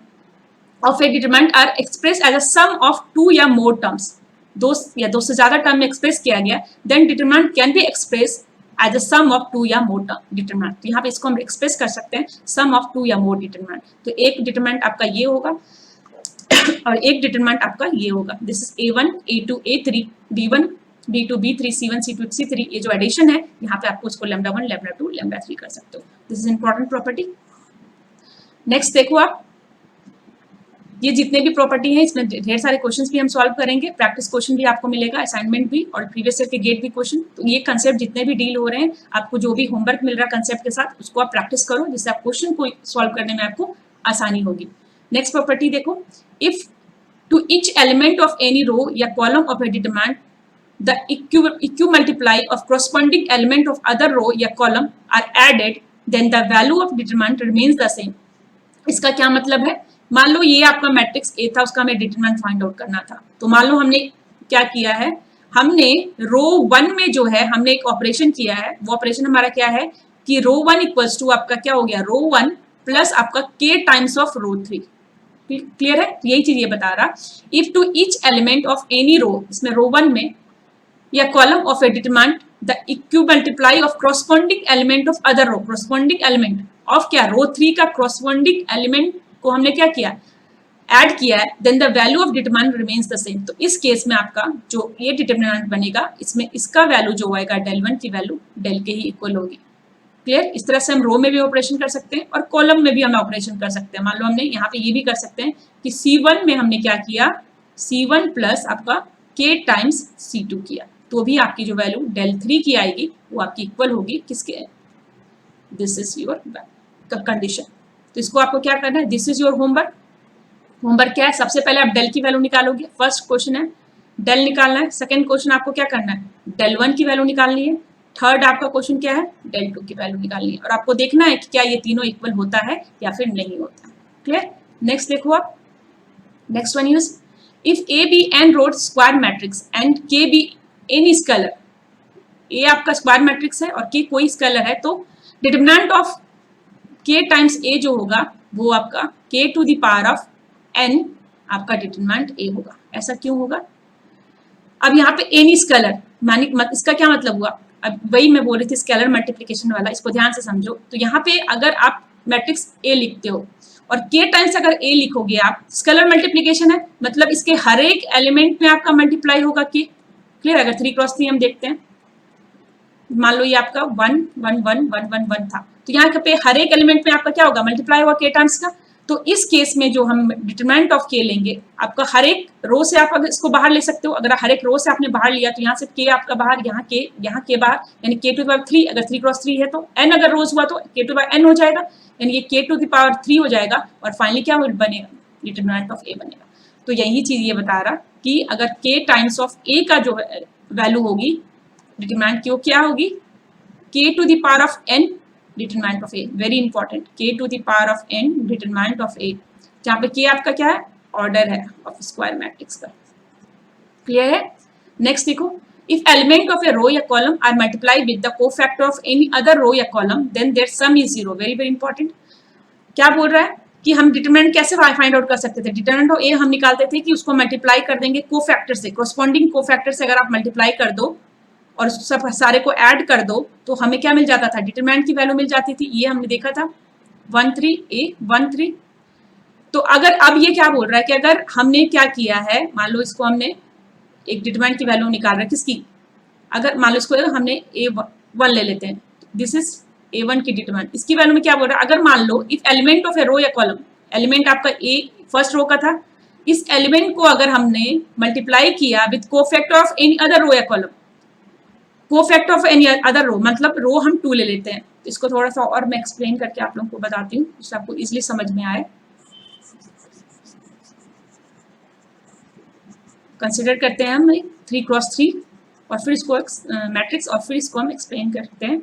of a determinant are expressed as a sum of two या more terms, दो या दो से ज्यादा टर्म में एक्सप्रेस किया गया, then determinant can be expressed as a sum of two या more determinant। तो यहाँ पे इसको हम एक्सप्रेस कर सकते हैं sum of two या more determinant। तो एक डिटरमिनेंट आपका ये होगा और एक डिटरमिनेंट आपका ये होगा। This is a1 a2 a3 b1 b2 b3 c1 c2 c3। ये जो एडिशन है यहाँ पे आपको उसको लैम्डा 1 लैम्डा 2 लैम्डा 3 कर सकते हो। This is important property. Next देखो आप, ये जितने भी प्रॉपर्टी हैं इसमें ढेर सारे क्वेश्चंस भी हम सॉल्व करेंगे, प्रैक्टिस क्वेश्चन भी आपको मिलेगा, असाइनमेंट भी और प्रीवियस ईयर के गेट भी क्वेश्चन। तो ये कंसेप्ट जितने भी डील हो रहे हैं, आपको जो भी होमवर्क मिल रहा है कंसेप्ट के साथ, उसको आप प्रैक्टिस करो जिससे आप क्वेश्चन को सॉल्व करने में आपको आसानी होगी। नेक्स्ट प्रॉपर्टी देखो, if to each element of any row या column of A determinant the equimultiple of corresponding element of other row या column are added then the value of determinant remains the same। इसका क्या मतलब है, मान लो ये आपका मैट्रिक्स ए था, उसका हमें डिटरमिनेंट फाइंड आउट करना था। तो मान लो हमने क्या किया है, हमने रो 1 में जो है हमने एक ऑपरेशन किया है, वो ऑपरेशन हमारा क्या है कि रो 1 इक्वल्स टू आपका क्या हो गया, रो 1 प्लस आपका k times of row 3। Clear है, यही चीज ये बता रहा। If to each element of any row, इसमें रो 1 में या column of A determinant the equimultiple of corresponding element of other row, corresponding element of क्या, रो 3 का corresponding element को हमने क्या किया, ऐड किया है, then the value of determinant remains the same. तो इस केस में आपका जो ये डिटरमिनेंट बनेगा, इसमें इसका वैल्यू जो होएगा del 1 की वैल्यू del के ही इक्वल होगी। क्लियर। इस तरह से हम रो में भी ऑपरेशन कर सकते हैं और कॉलम में भी हम ऑपरेशन कर सकते हैं। मान लो हमने यहाँ पे ये भी कर सकते हैं कि C1 में हमने क्या किया, C1 प्लस आपका k टाइम्स C2 किया, तो भी आपकी जो वैल्यू del 3 की आएगी वो आपकी इक्वल होगी किसके, दिस इज योर कंडीशन। तो इसको आपको क्या करना है, this is your homework. Homework क्या है, सबसे पहले आप डेल की वैल्यू निकालोगे, फर्स्ट क्वेश्चन है डेल निकालना है। सेकंड क्वेश्चन आपको क्या करना है, del 1 की वैल्यू निकालनी है। थर्ड आपका क्वेश्चन क्या है, del 2 की वैल्यू निकालनी है और आपको देखना है कि क्या ये तीनों इक्वल होता है या फिर नहीं होता। क्लियर। नेक्स्ट देखो आप, next one is if A B n rowed square matrix and k be any scalar, A आपका स्क्वायर मैट्रिक्स है और के कोई स्केलर है, तो determinant of k times a जो होगा वो आपका k to the power of n आपका डिटरमिनेंट a होगा। ऐसा क्यों होगा, अब यहाँ पे एनी स्केलर मानी, इसका क्या मतलब हुआ, अब वही मैं बोल रही थी स्केलर मल्टीप्लिकेशन वाला, इसको ध्यान से समझो। तो यहाँ पे अगर आप मैट्रिक्स a लिखते हो और k टाइम्स अगर a लिखोगे आप, स्केलर मल्टीप्लिकेशन है, मतलब इसके हर एक एलिमेंट में आपका मल्टीप्लाई होगा k। क्लियर। अगर 3x3 हम देखते हैं, मान लो ये आपका 1 1 1 1 1 1 था, तो यहाँ पे हर एक एलिमेंट में आपका क्या होगा, मल्टीप्लाई होगा k टाइम्स का। तो इस केस में जो हम डिटरमिनेंट ऑफ के लेंगे, आपका हर एक रो से आप अगर इसको बाहर ले सकते हो, अगर हर एक रो से आपने बाहर लिया तो यहाँ से के आपका बाहर, यहाँ के बाहर, यानी के टू द पावर 3, अगर 3 क्रॉस 3 है तो n अगर रोज हुआ तो के टू द पावर n हो जाएगा, यानी ये के टू द पावर 3 हो जाएगा, और फाइनली क्या बनेगा, डिटरमिनेंट ऑफ ए बनेगा। तो यही चीज ये बता रहा कि अगर के टाइम्स ऑफ ए का जो वैल्यू होगी, डिटरमिनेंट की वो क्या होगी, K to the power of n determinant of A, very important, K to the power of n determinant of A, जहाँ पे के आपका क्या है, ऑर्डर है ऑफ स्क्वायर मैट्रिक्स का। क्लियर है? नेक्स्ट देखो, if element of a row या column are multiply with the cofactor of any other row या column then their sum is zero. Very very important. क्या बोल रहा है कि हम डिटरमिनेंट कैसे फाइंड आउट कर सकते थे, डिटरमिनेंट ऑफ ए हम निकालते थे कि उसको मल्टीप्लाई कर देंगे कोफैक्टर से, कोरस्पॉन्डिंग कोफैक्टर से अगर आप मल्टीप्लाई कर दो और सब सारे को ऐड कर दो तो हमें क्या मिल जाता था, डिटरमिनेंट की वैल्यू मिल जाती थी, ये हमने देखा था 13a13। तो अगर अब ये क्या बोल रहा है कि अगर हमने क्या किया है, मान लो इसको हमने एक डिटरमिनेंट की वैल्यू निकाल रहा है किसकी, अगर मान लो इसको हमने a1 ले लेते हैं, दिस इज a1 की डिटरमिनेंट, इसकी वैल्यू में क्या बोल रहा है, अगर मान लो if element of a row या कॉलम, एलिमेंट आपका ए फर्स्ट रो का था, इस एलिमेंट को अगर हमने मल्टीप्लाई किया with cofactor of any other row या column, cofactor of any other row मतलब रो हम 2 ले लेते हैं, इसको थोड़ा सा और मैं एक्सप्लेन करके आप लोगों को बताती हूँ जिससे आपको इजिली समझ में आए। कंसिडर करते हैं हम 3 क्रॉस 3 और फिर इसको मैट्रिक्स और फिर इसको हम एक्सप्लेन करते हैं।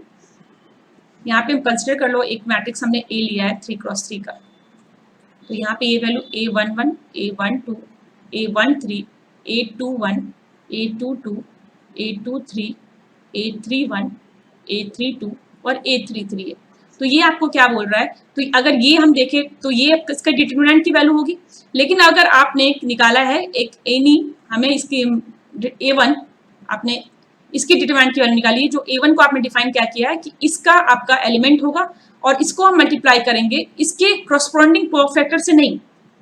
यहाँ पे हम कंसिडर कर लो एक मैट्रिक्स हमने ए लिया है 3 क्रॉस 3 का, तो यहाँ पे ये value a11 a12 a13 a21 a22 a23 a31 a32 और a33 है। तो ये आपको क्या बोल रहा है, तो अगर ये हम देखें तो ये इसका डिटरमिनेंट की वैल्यू होगी, लेकिन अगर आपने निकाला है एक एनी, हमें इसकी a1 आपने इसकी डिटरमिनेंट की वैल्यू निकाली है, जो a1 को आपने डिफाइन क्या किया है कि इसका आपका एलिमेंट होगा और इसको हम मल्टीप्लाई करेंगे इसके कोरस्पॉन्डिंग कोफैक्टर से नहीं,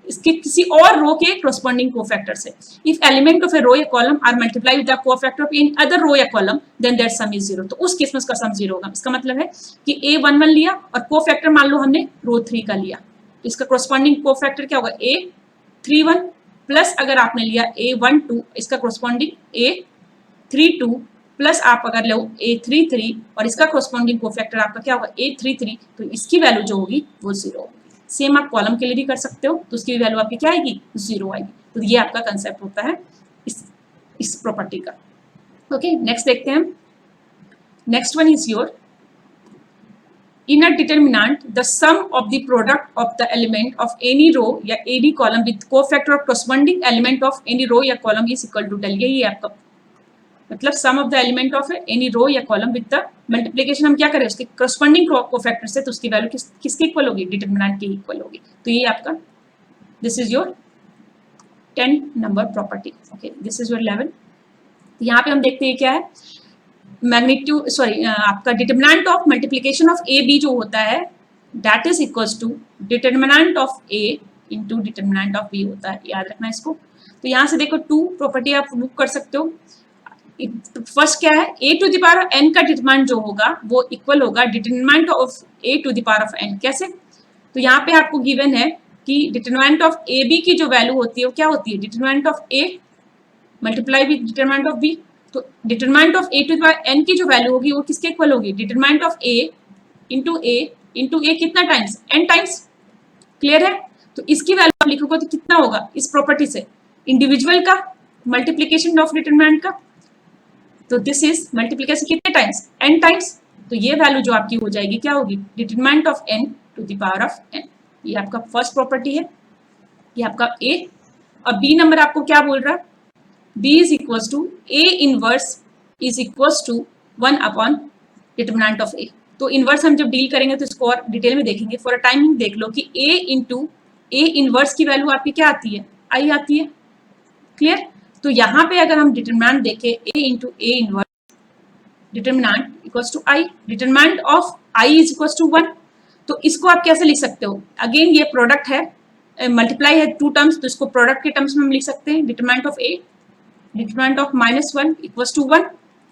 इसके किसी और रो के कोरस्पॉन्डिंग कोफैक्टर से। If element of a row या column are multiply with the cofactor of any other row या column then their sum is zero. तो उस केस में उसका सम जीरो होगा। इसका मतलब है कि a11 लिया और कोफैक्टर मान लो हमने रो 3 का लिया, तो इसका कोरस्पॉन्डिंग कोफैक्टर क्या होगा, a31 प्लस अगर आपने लिया a12 इसका कोरस्पॉन्डिंग a32 प्लस आप अगर लो a33 और इसका कोरस्पॉन्डिंग कोफैक्टर आपका क्या होगा a33, तो इसकी वैल्यू जो होगी वो जीरो होगी। सेम आप कॉलम के लिए भी कर सकते हो, तो उसकी वैल्यू आपकी क्या आएगी, जीरो आएगी। तो ये आपका कंसेप्ट होता है इस प्रॉपर्टी का। ओके, नेक्स्ट देखते हैं। Next one is your in a determinant the sum of the product of the element of any row या any column with cofactor of corresponding element of any row या column is equal to 10। यही है आपका मतलब sum of the element of any row या column with the multiplication हम क्या करें उसके करस्पॉन्डिंग कोफैक्टर से, तो उसकी वैल्यू किसके इक्वल होगी, डिटरमिनेंट के इक्वल होगी। तो ये आपका this is your 10 number property. Okay, this is your 11। यहाँ पे हम देखते हैं क्या है, मैग्नीट्यूड सॉरी आपका determinant of multiplication of A B जो होता है that is equals to determinant of A into determinant of B होता है, याद रखना इसको। तो यहाँ से देखो 2 प्रॉपर्टी आप प्रूव कर सकते हो। फर्स्ट क्या है, A to the power of N का डिटरमिनेंट जो होगा वो इक्वल होगा determinant of A to the power of N. कैसे, तो यहाँ पे आपको गिवन है कि डिटरमिनेंट ऑफ ए बी की जो वैल्यू होती है वो क्या होती है, determinant of A multiply with determinant of B. तो determinant of A to the power N की जो वैल्यू होगी वो किसके इक्वल होगी, determinant of A into A कितना टाइम्स, एन टाइम्स। क्लियर है, तो इसकी वैल्यू आप लिखोगे तो कितना होगा इस प्रॉपर्टी से, इंडिविजुअल का मल्टीप्लीकेशन ऑफ डिटरमिनेंट का, तो दिस इज मल्टीप्लिकेशन कितने टाइम्स, n टाइम्स। तो ये वैल्यू जो आपकी हो जाएगी क्या होगी, determinant of n to the power of n। ये आपका फर्स्ट प्रॉपर्टी है, ये आपका a। और b नंबर आपको क्या बोल रहा है, b is equals to a inverse is equals to 1 upon determinant of a। तो इनवर्स हम जब डील करेंगे तो इसको और डिटेल में देखेंगे। फॉर अ टाइमिंग देख लो कि a इंटू ए इनवर्स की वैल्यू आपकी क्या आती है, i आती है। क्लियर, तो यहाँ पे अगर हम डिटरमिनेंट देखें a into A inverse determinant equals to i, determinant of i is equals to 1। तो इसको आप कैसे लिख सकते हो, अगेन ये प्रोडक्ट है, मल्टीप्लाई है 2 टर्म्स, तो इसको प्रोडक्ट के टर्म्स में हम लिख सकते हैं, determinant of a determinant of -1 equals to 1।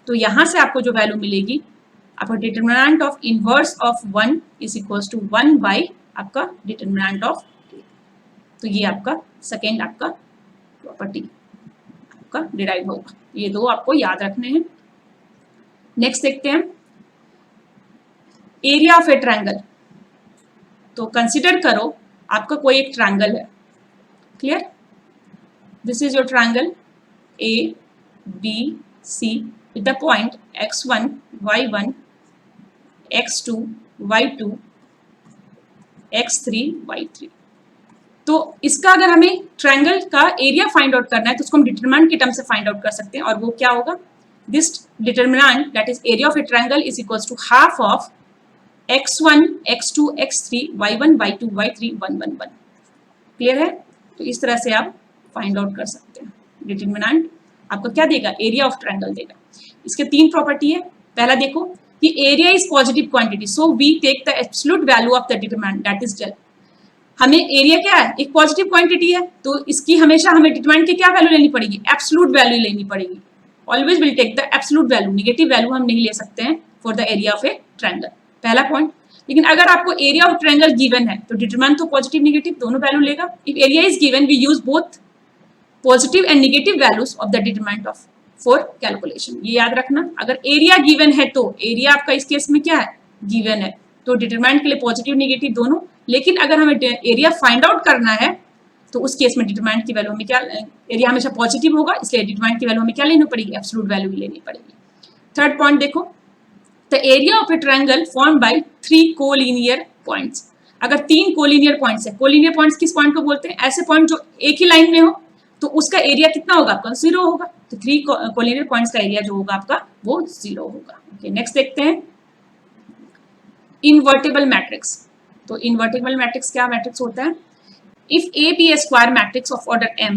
तो यहाँ से आपको जो वैल्यू मिलेगी आपका determinant of inverse of 1 is equals to 1 by आपका डिटरमिनेंट ऑफ a। तो ये आपका सेकेंड आपका प्रॉपर्टी आपका डिराइव होगा। ये दो आपको याद रखने हैं। नेक्स्ट देखते हैं एरिया ऑफ ए ट्रायंगल। तो कंसिडर करो आपका कोई एक ट्रायंगल है, clear, this is your triangle A B C with the point x1 y1 x2 y2 x3 y3। तो इसका अगर हमें ट्रायंगल का एरिया फाइंड आउट करना है तो उसको हम डिटरमिनेंट के टर्म से फाइंड आउट कर सकते हैं, और वो क्या होगा, this determinant that is area of a triangle is equals to half of x1 x2 x3 y1 y2 y3 1 1 1। Clear है? तो इस तरह से आप फाइंड आउट कर सकते हैं। डिटरमिनेंट आपका क्या देगा, एरिया ऑफ ट्रायंगल देगा। इसके तीन प्रॉपर्टी है। पहला देखो कि area is positive quantity, so we take the absolute value of the determinant that is del. हमें एरिया क्या है, एक पॉजिटिव क्वांटिटी है, तो इसकी हमेशा हमें डिटरमिनेंट की क्या वैल्यू लेनी पड़ेगी, एब्सोल्यूट वैल्यू लेनी पड़ेगी। Always will take the absolute value, negative value हम नहीं ले सकते हैं for the area of a triangle, पहला पॉइंट। लेकिन अगर आपको एरिया ऑफ ट्रायंगल गिवन है तो डिटरमिनेंट तो पॉजिटिव नेगेटिव दोनों वैल्यू लेगा। If area is given we use both positive and negative values of the determinant of for calculation. ये याद रखना, अगर एरिया गिवन है तो एरिया आपका इस केस में क्या है, गिवन है, तो डिटरमिनेंट के लिए पॉजिटिव नेगेटिव दोनों। लेकिन अगर हमें एरिया फाइंड आउट करना है तो उस केस में डिटरमिनेंट की वैल्यू हमें क्या, एरिया हमेशा पॉजिटिव होगा, इसलिए डिटरमिनेंट की वैल्यू हमें क्या लेनी पड़ेगी, एब्सोल्यूट वैल्यू लेनी पड़ेगी। थर्ड पॉइंट देखो, the area of a triangle formed by 3 collinear points. अगर 3 कोलिनियर पॉइंट्स है, कोलिनियर पॉइंट्स किस पॉइंट को बोलते हैं, ऐसे पॉइंट जो एक ही लाइन में हो, तो उसका एरिया कितना होगा आपका, 0 होगा। तो 3 कोलिनियर पॉइंट्स का एरिया जो होगा आपका वो 0 होगा। ओके, नेक्स्ट देखते हैं इनवर्टेबल मैट्रिक्स। तो इनवर्टेबल मैट्रिक्स क्या मैट्रिक्स होता है, if A be a square matrix of order m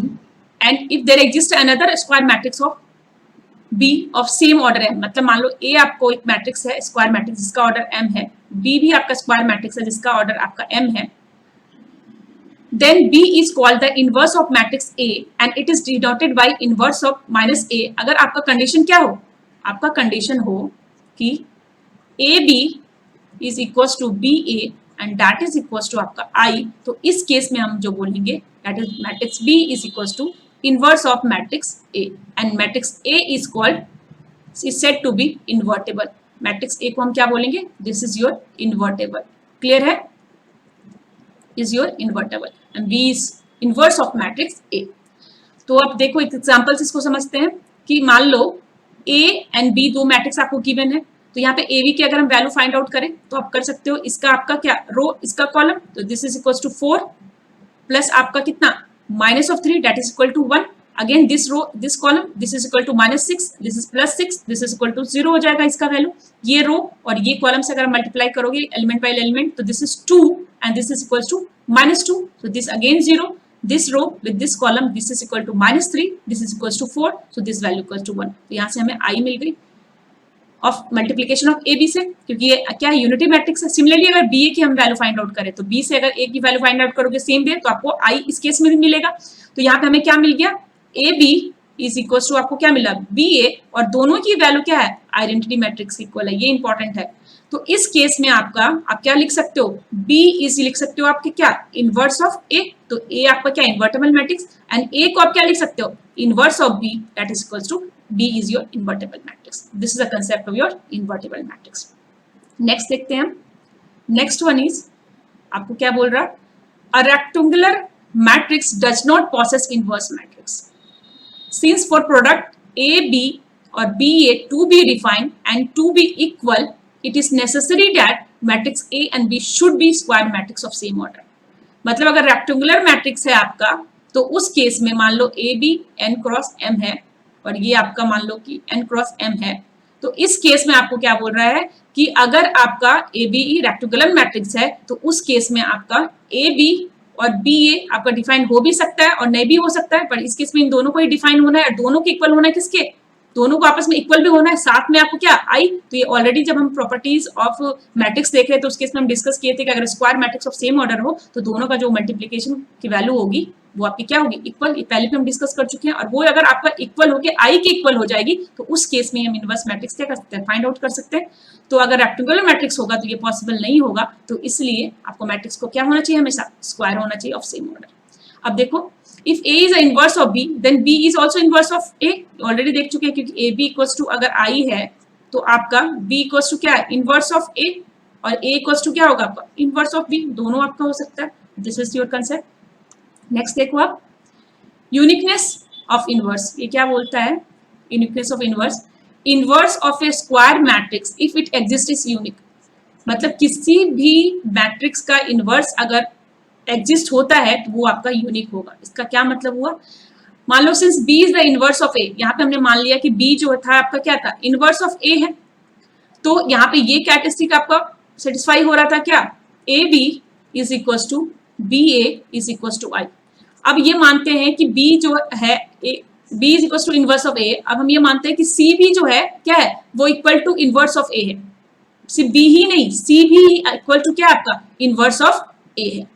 and if there exist another square matrix of b of same order m, मतलब मान लो a आपको एक मैट्रिक्स है स्क्वायर मैट्रिक्स जिसका ऑर्डर m है, b भी आपका स्क्वायर मैट्रिक्स है जिसका ऑर्डर आपका m है, then b is called the inverse of matrix A and it is denoted by inverse of minus A। अगर आपका कंडीशन क्या हो, आपका कंडीशन हो कि AB is equals to BA and that is equals to आपका I, तो इस केस में हम जो बोलेंगे that is matrix B is equals to inverse of matrix A and matrix A is called is said to be invertible। matrix A को हम क्या बोलेंगे, this is your invertible। Clear है, is your invertible and B is inverse of matrix A। तो अब देखो एक example इसको समझते हैं कि मान लो A and B दो मैट्रिक्स आपको गिवन है, तो यहाँ पे AB की अगर हम वैल्यू फाइंड आउट करें तो आप कर सकते हो, इसका आपका क्या रो, इसका कॉलम, तो this is equal to 4 plus आपका कितना minus of 3 that is equal to 1, again this row this column this is equal to -6, this is +6, this is equal to 0 हो जाएगा इसका वैल्यू। ये रो और ये कॉलम से अगर मल्टीप्लाई करोगे एलिमेंट बाय एलिमेंट तो this is 2 and this is equal to -2, so this again 0, this row with this column this is equal to -3, this is equals to 4, so this value equals to 1। तो यहाँ से हमें I मिल गई of multiplication of AB से, क्योंकि ये क्या है यूनिटी मैट्रिक्स है। सिमिलरली अगर BA की हम वैल्यू फाइंड आउट करें तो B से अगर A की वैल्यू फाइंड आउट करोगे सेम वे तो आपको I इस केस में भी मिलेगा। तो यहाँ पे हमें क्या मिल गया, AB इज इक्वल्स टू आपको क्या मिला, BA, और दोनों की वैल्यू क्या है, आइडेंटिटी मैट्रिक्स इक्वल है, ये इंपॉर्टेंट है। तो इस केस में आपका आप क्या लिख सकते हो, B इज लिख सकते हो आपके क्या, इनवर्स ऑफ A, तो A आपका क्या इन्वर्टेबल मैट्रिक्स एंड A को आप क्या लिख सकते हो, inverse of B that is equals to B is your invertible matrix। This is the concept of your invertible matrix। Next देखते हैं हम, next one is आपको क्या बोल रहा, a rectangular matrix does not possess inverse matrix since for product AB or BA to be defined and to be equal it is necessary that matrix A and B should be square matrix of same order। मतलब अगर rectangular matrix है आपका तो उस case में मान लो AB n cross m है और ये आपका मान लो कि n क्रॉस m है, तो इस केस में आपको क्या बोल रहा है कि अगर आपका ABE रेक्टेंगुलर मैट्रिक्स है तो उस केस में आपका AB और BA आपका डिफाइन हो भी सकता है और नहीं भी हो सकता है, पर इस केस में इन दोनों को ही डिफाइन होना है और दोनों के इक्वल होना है, किसके, दोनों को आपस में इक्वल भी होना है, साथ में आपको क्या I। तो ये ऑलरेडी जब हम प्रॉपर्टीज ऑफ मैट्रिक्स देख रहे थे तो उस केस में हम डिस्कस किए थे कि अगर square matrix of same order हो तो दोनों का जो मल्टीप्लिकेशन की वैल्यू होगी वो आपकी क्या होगी, इक्वल। ये पहले भी हम डिस्कस कर चुके हैं, और वो अगर आपका इक्वल होके I के इक्वल हो जाएगी तो उस केस में हम इनवर्स मैट्रिक्स क्या कर सकते हैं, फाइंड आउट कर सकते हैं। तो अगर रेक्टेंगुलर मैट्रिक्स होगा तो ये पॉसिबल नहीं होगा, तो इसलिए आपको मैट्रिक्स को क्या होना चाहिए, हमेशा स्क्वायर होना चाहिए ऑफ सेम ऑर्डर। अब देखो, if A is a inverse of B then B is also inverse of A, already देख चुके हैं, क्योंकि ए बी इक्वल्स टू अगर आई है तो आपका बी इक्वल्स टू क्या है, इनवर्स ऑफ ए, और ए इक्वल्स टू क्या होगा आपका, इनवर्स ऑफ बी, दोनों आपका हो सकता है। This is your concept. Next देखो आप, यूनिकनेस ऑफ इनवर्स, ये क्या बोलता है, uniqueness of inverse, inverse of a square matrix if it exist is unique, मतलब किसी भी मैट्रिक्स का इनवर्स अगर एग्जिस्ट होता है तो वो आपका यूनिक होगा। इसका क्या मतलब हुआ, मान लो since B is the inverse of A, यहाँ पे हमने मान लिया कि बी जो था आपका क्या था, इनवर्स ऑफ ए है, तो यहाँ पे ये कैरेक्टरिस्टिक आपका सेटिस्फाई हो रहा था क्या, A B is equal to B A is equal to I. अब ये मानते हैं कि बी जो है B is equal to inverse of A, अब हम ये मानते हैं कि सी भी जो है क्या है, वो इक्वल टू इनवर्स ऑफ ए है, सिर्फ बी ही नहीं, सी भी इक्वल टू क्या आपका, इनवर्स ऑफ ए है,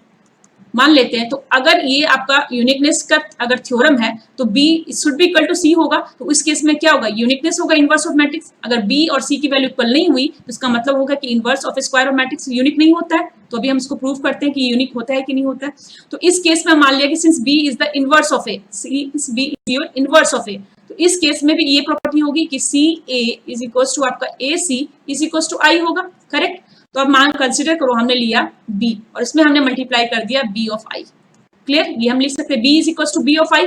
मान लेते हैं। तो अगर ये आपका यूनिकनेस का अगर थ्योरम है तो B should be equal to C होगा, तो इस केस में क्या होगा, यूनिकनेस होगा इनवर्स ऑफ मैट्रिक्स। अगर बी और सी की वैल्यू इक्वल नहीं हुई तो इसका मतलब होगा कि inverse of square of matrix unique नहीं होता है। तो अभी हम इसको प्रूव करते हैं कि यूनिक होता है कि नहीं होता है। तो इस केस में मान लिया कि since B is the inverse of A, B is your inverse of A, तो इस केस में भी ये प्रॉपर्टी होगी कि C A is equal to आपका A C is equal to I होगा, करेक्ट। तो अब मान कंसिडर करो हमने लिया b और इसमें हमने मल्टीप्लाई कर दिया b ऑफ i, क्लियर। ये हम लिख सकते हैं b is equal to b of i,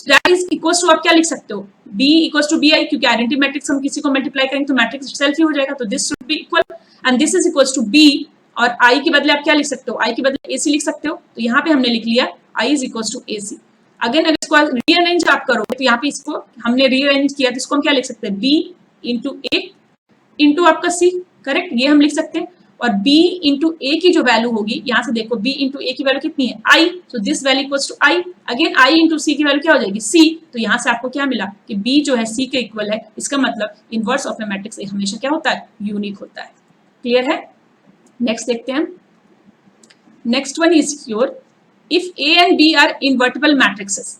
that is equal to, आप क्या लिख सकते हो, b इक्वल टू bi, क्योंकि आइडेंटिटी मैट्रिक्स हम किसी को मल्टीप्लाई करेंगे तो मैट्रिक्स इटसेल्फ ही हो जाएगा, तो this should be equal and this is equal to b, और i के बदले आप क्या लिख सकते हो, i के बदले ac लिख सकते हो, तो यहाँ पे हमने लिख लिया i is equal to ac। Again अगर इसको रीअरेंज आप करोगे तो यहाँ पे इसको हमने रीअरेंज किया तो इसको हम क्या लिख सकते हैं, b इंटू a इंटू आपका c, करेक्ट, ये हम लिख सकते हैं। और b इंटू ए की जो वैल्यू होगी, यहाँ से देखो b इंटू ए की वैल्यू कितनी है, i, तो this value equals to i, again i into C की वैल्यू क्या हो जाएगी, c, तो यहाँ से आपको क्या मिला कि b जो है c के इक्वल है। इसका मतलब इनवर्स ऑफ ए मैट्रिक्स हमेशा क्या होता है, यूनिक होता है, क्लियर है। नेक्स्ट देखते हैं, next one is your, if a and b are invertible matrices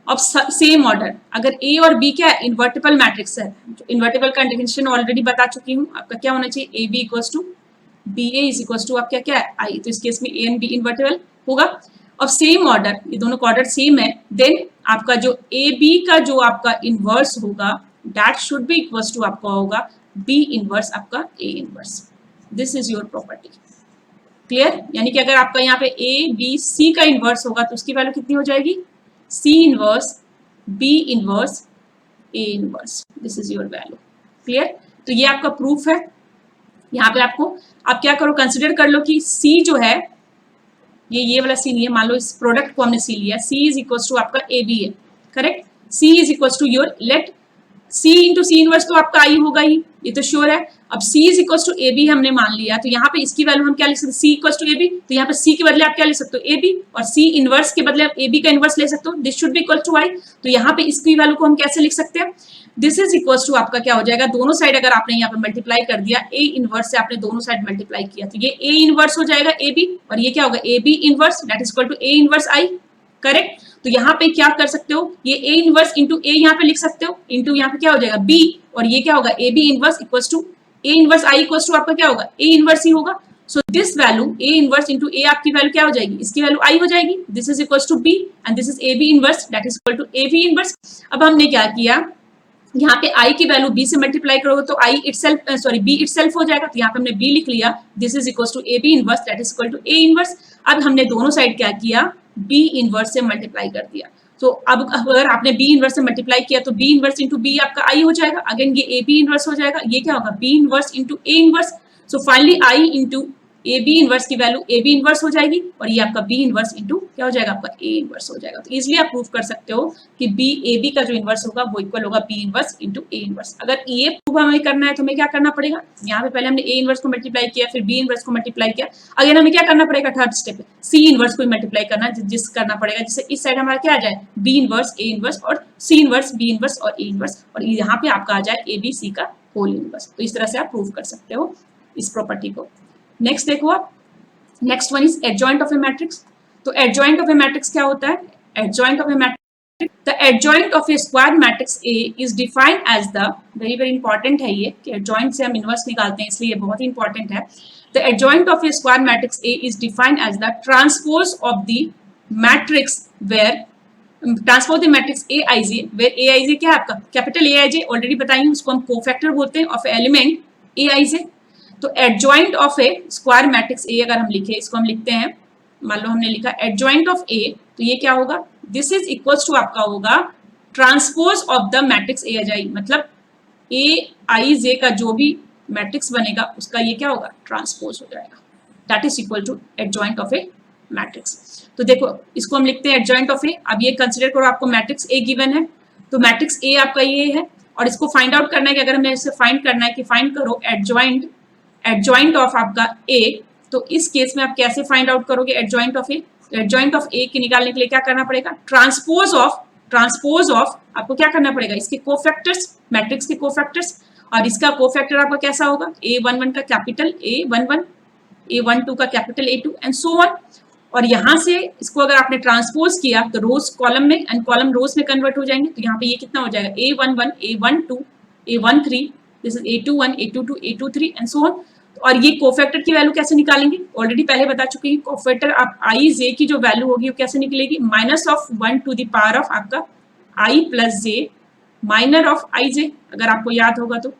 of same order, अगर a और b क्या है, इन्वर्टिबल मैट्रिक्स है, इन्वर्टिबल का डेफिनेशन ऑलरेडी बता चुकी हूँ, आपका क्या होना चाहिए, a b equals to B A is equal to आप क्या है आई, तो इस केस में ए एंड बी इन्वर्टिबल होगा। और सेम ऑर्डर, ये दोनों का ऑर्डर सेम है, देन आपका जो ए बी का जो आपका इनवर्स होगा that should be equal to आपका होगा बी इनवर्स आपका A inverse. This is your property, clear. यानी कि अगर आपका यहाँ पे ए बी सी का इनवर्स होगा तो उसकी वैल्यू कितनी हो जाएगी, C inverse B inverse A inverse, this is your value, clear. तो ये आपका प्रूफ है। यहाँ पे आपको आप क्या करो, कंसिडर कर लो कि C जो है ये वाला C नहीं है, मान लो इस प्रोडक्ट को हमने C लिया, C इज इक्वल टू आपका ए बी है, correct. C is equal to your let C into C inverse तो आपका I होगा ही, ये तो श्योर है। अब C is equal to A B हमने मान लिया, तो यहाँ पे इसकी वैल्यू हम क्या लिख सकते हैं, C equal to A B, तो यहाँ पे C के बदले आप क्या लिख सकते हो, ए बी, और C इनवर्स के बदले आप ए बी का इनवर्स ले सकते हो, this should be equal to I। तो यहाँ पे इसकी वैल्यू को हम कैसे लिख सकते हैं, दिस इज इक्वल टू आपका क्या हो जाएगा, दोनों साइड अगर आपने यहाँ पे मल्टीप्लाई कर दिया, ए इनवर्स से आपने दोनों साइड मल्टीप्लाई किया तो ये ए इनवर्स हो जाएगा ए बी, और ये क्या होगा A B inverse, that is equal to A inverse I, correct. तो यहाँ पे क्या कर सकते हो, ये ए इनवर्स इंटू ए यहाँ पे लिख सकते हो, इंटू यहाँ पे क्या हो जाएगा बी, और ये क्या होगा A B inverse equal to A inverse I equal to आपका क्या होगा, ए इनवर्स ही होगा। So this value A inverse into A आपकी वैल्यू क्या हो जाएगी, इसकी वैल्यू आई हो जाएगी, this is equal to B and this is A B inverse, that is equal to A B inverse. अब हमने क्या किया, यहाँ पे i की वैल्यू b से मल्टीप्लाई करोगे तो i itself sorry b itself हो जाएगा, तो यहाँ पे हमने b लिख लिया, this is equal to A B inverse, that is equal to A inverse. अब हमने दोनों साइड क्या किया, b इनवर्स से मल्टीप्लाई कर दिया। तो अब अगर आपने b इनवर्स से मल्टीप्लाई किया तो b इनवर्स इंटू b आपका i हो जाएगा, अगेन ये ए बी इनवर्स हो जाएगा, ये क्या होगा b inverse into A inverse. So finally i into A B inverse की वैल्यू ए बी इनवर्स हो जाएगी, और ये आपका बी इनवर्स इंटू क्या हो जाएगा, आपका ए इनवर्स हो जाएगा। तो इजिली आप प्रूव कर सकते हो कि बी ए बी का जो इनवर्स होगा वो इक्वल होगा B inverse into A inverse. अगर ये प्रूव हमें करना है तो हमें क्या करना पड़ेगा, यहाँ पे पहले हमने ए इनवर्स को मल्टीप्लाई किया, फिर बी इनवर्स को मल्टीप्लाई किया, अगेन हमें क्या करना पड़ेगा, थर्ड स्टेप सी इनवर्स को मल्टीप्लाई करना, जिस करना पड़ेगा जिससे इस साइड हमारा क्या आ जाए, बी इनवर्स ए इनवर्स और सी इनवर्स बी इनवर्स और ए इनवर्स, और यहाँ पे आपका आ जाए ए बी सी का होल इनवर्स। तो इस तरह से आप प्रूव कर सकते हो इस प्रॉपर्टी को। नेक्स्ट देखो आप, next one is adjoint of A matrix. तो एडजॉइंट ऑफ ए मैट्रिक्स क्या होता है, adjoint of A matrix, the adjoint of a square matrix A is defined as the, very very important है ये कि एडजॉइंट से हम इनवर्स निकालते हैं इसलिए ये बहुत ही इंपॉर्टेंट है। The adjoint of a square matrix A is defined as the transpose of the matrix where transpose the matrix A I J where A I J क्या है आपका capital A I J already बताइए, उसको हम cofactor बोलते हैं of element A I J. तो adjoint of a square matrix A अगर हम लिखे, इसको हम लिखते हैं, मान लो हमने लिखा एडजॉइंट ऑफ ए, तो ये क्या होगा, दिस इज इक्वल्स टू आपका होगा transpose of the matrix A I, मतलब ए आई जे का जो भी मैट्रिक्स बनेगा उसका ये क्या होगा, ट्रांसपोज हो जाएगा, that is equal to adjoint of A matrix. तो देखो इसको हम लिखते हैं एडजॉइंट ऑफ ए। अब ये कंसिडर करो आपको मैट्रिक्स ए गिवन है, तो मैट्रिक्स ए आपका ये है, और इसको फाइंड आउट करना है कि अगर हमें इसे फाइंड करना है कि फाइंड करो एडजॉइंट ऑफ आपका ए, तो इस केस में आप कैसे फाइंड आउट करोगे adjoint of A. Adjoint of A के निकालने के लिए क्या करना पड़ेगा, ट्रांसपोज ऑफ आपको क्या करना पड़ेगा, इसके कोफैक्टर्स, मैट्रिक्स के कोफैक्टर्स, और इसका कोफैक्टर आपका कैसा होगा, A11 का कैपिटल A11, A12 का capital A2 and so on. और यहाँ से इसको अगर आपने ट्रांसपोज किया तो रोज कॉलम में एंड कॉलम रोज में कन्वर्ट हो जाएंगे, तो यहाँ पे ये कितना हो जाएगा, A11, A12, A13, this is A21, A22, A23 and so on. और ये कोफैक्टर की वैल्यू कैसे निकालेंगे, ऑलरेडी पहले बता चुके हैं, कोफैक्टर आप आई जे की जो वैल्यू होगी वो कैसे निकलेगी, minus of 1 to the power of आपका I plus J minor of I J, अगर आपको याद होगा तो।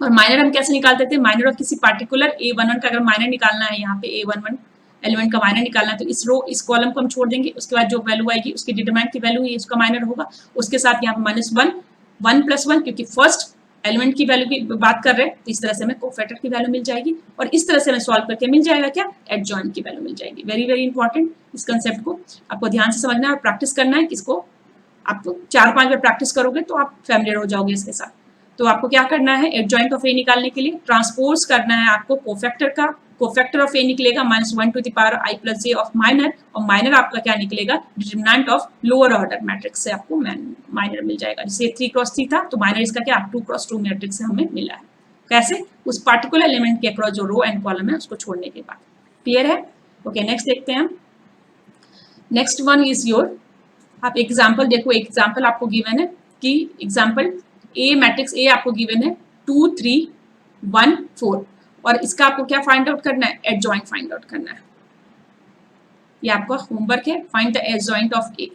और माइनर हम कैसे निकालते थे, माइनर ऑफ किसी पार्टिकुलर A11 का अगर माइनर निकालना है, यहाँ पे A11 एलिमेंट का माइनर निकालना है, तो इस रो इस कॉलम को हम छोड़ देंगे, उसके बाद जो वैल्यू आएगी उसकी डिटरमिनेंट की वैल्यू है, उसका माइनर होगा, उसके साथ यहाँ पे -1, 1 + 1, क्योंकि फर्स्ट एलिमेंट की वैल्यू की बात कर रहे हैं, तो इस तरह से हमें कोफैक्टर की वैल्यू मिल जाएगी, और इस तरह से हमें सॉल्व करके मिल जाएगा क्या, एडजॉइंट की वैल्यू मिल जाएगी। वेरी वेरी इंपॉर्टेंट, इस कंसेप्ट को आपको ध्यान से समझना है और प्रैक्टिस करना है, इसको आप 4-5 बार प्रैक्टिस करोगे तो आप फैमिलियर हो जाओगे इसके साथ। तो आपको क्या करना है, एडजॉइंट ऑफ ए निकालने के लिए ट्रांसपोज करना है आपको कोफैक्टर का, कोफैक्टर ऑफ ए निकलेगा -1 to the power I plus J of minor, और माइनर आपका क्या निकलेगा, determinant of lower order matrix से आपको माइनर मिल जाएगा। जैसे 3x3 था तो माइनर इसका क्या 2x2 मैट्रिक्स से हमें मिला है, कैसे, उस पार्टिकुलर एलिमेंट के अक्रॉस जो रो एंड कॉलम है उसको छोड़ने के बाद। क्लियर है, ओके नेक्स्ट देखते हैं हम। नेक्स्ट वन इज योर, आप एग्जाम्पल देखो, एग्जाम्पल आपको गिवन है कि एग्जाम्पल ए मैट्रिक्स ए आपको गिवन है 2, 3, 1, 4, और इसका आपको क्या फाइंड आउट करना है, एडजॉइंट फाइंड आउट करना है। ये आपका होमवर्क है, find the adjoint of A,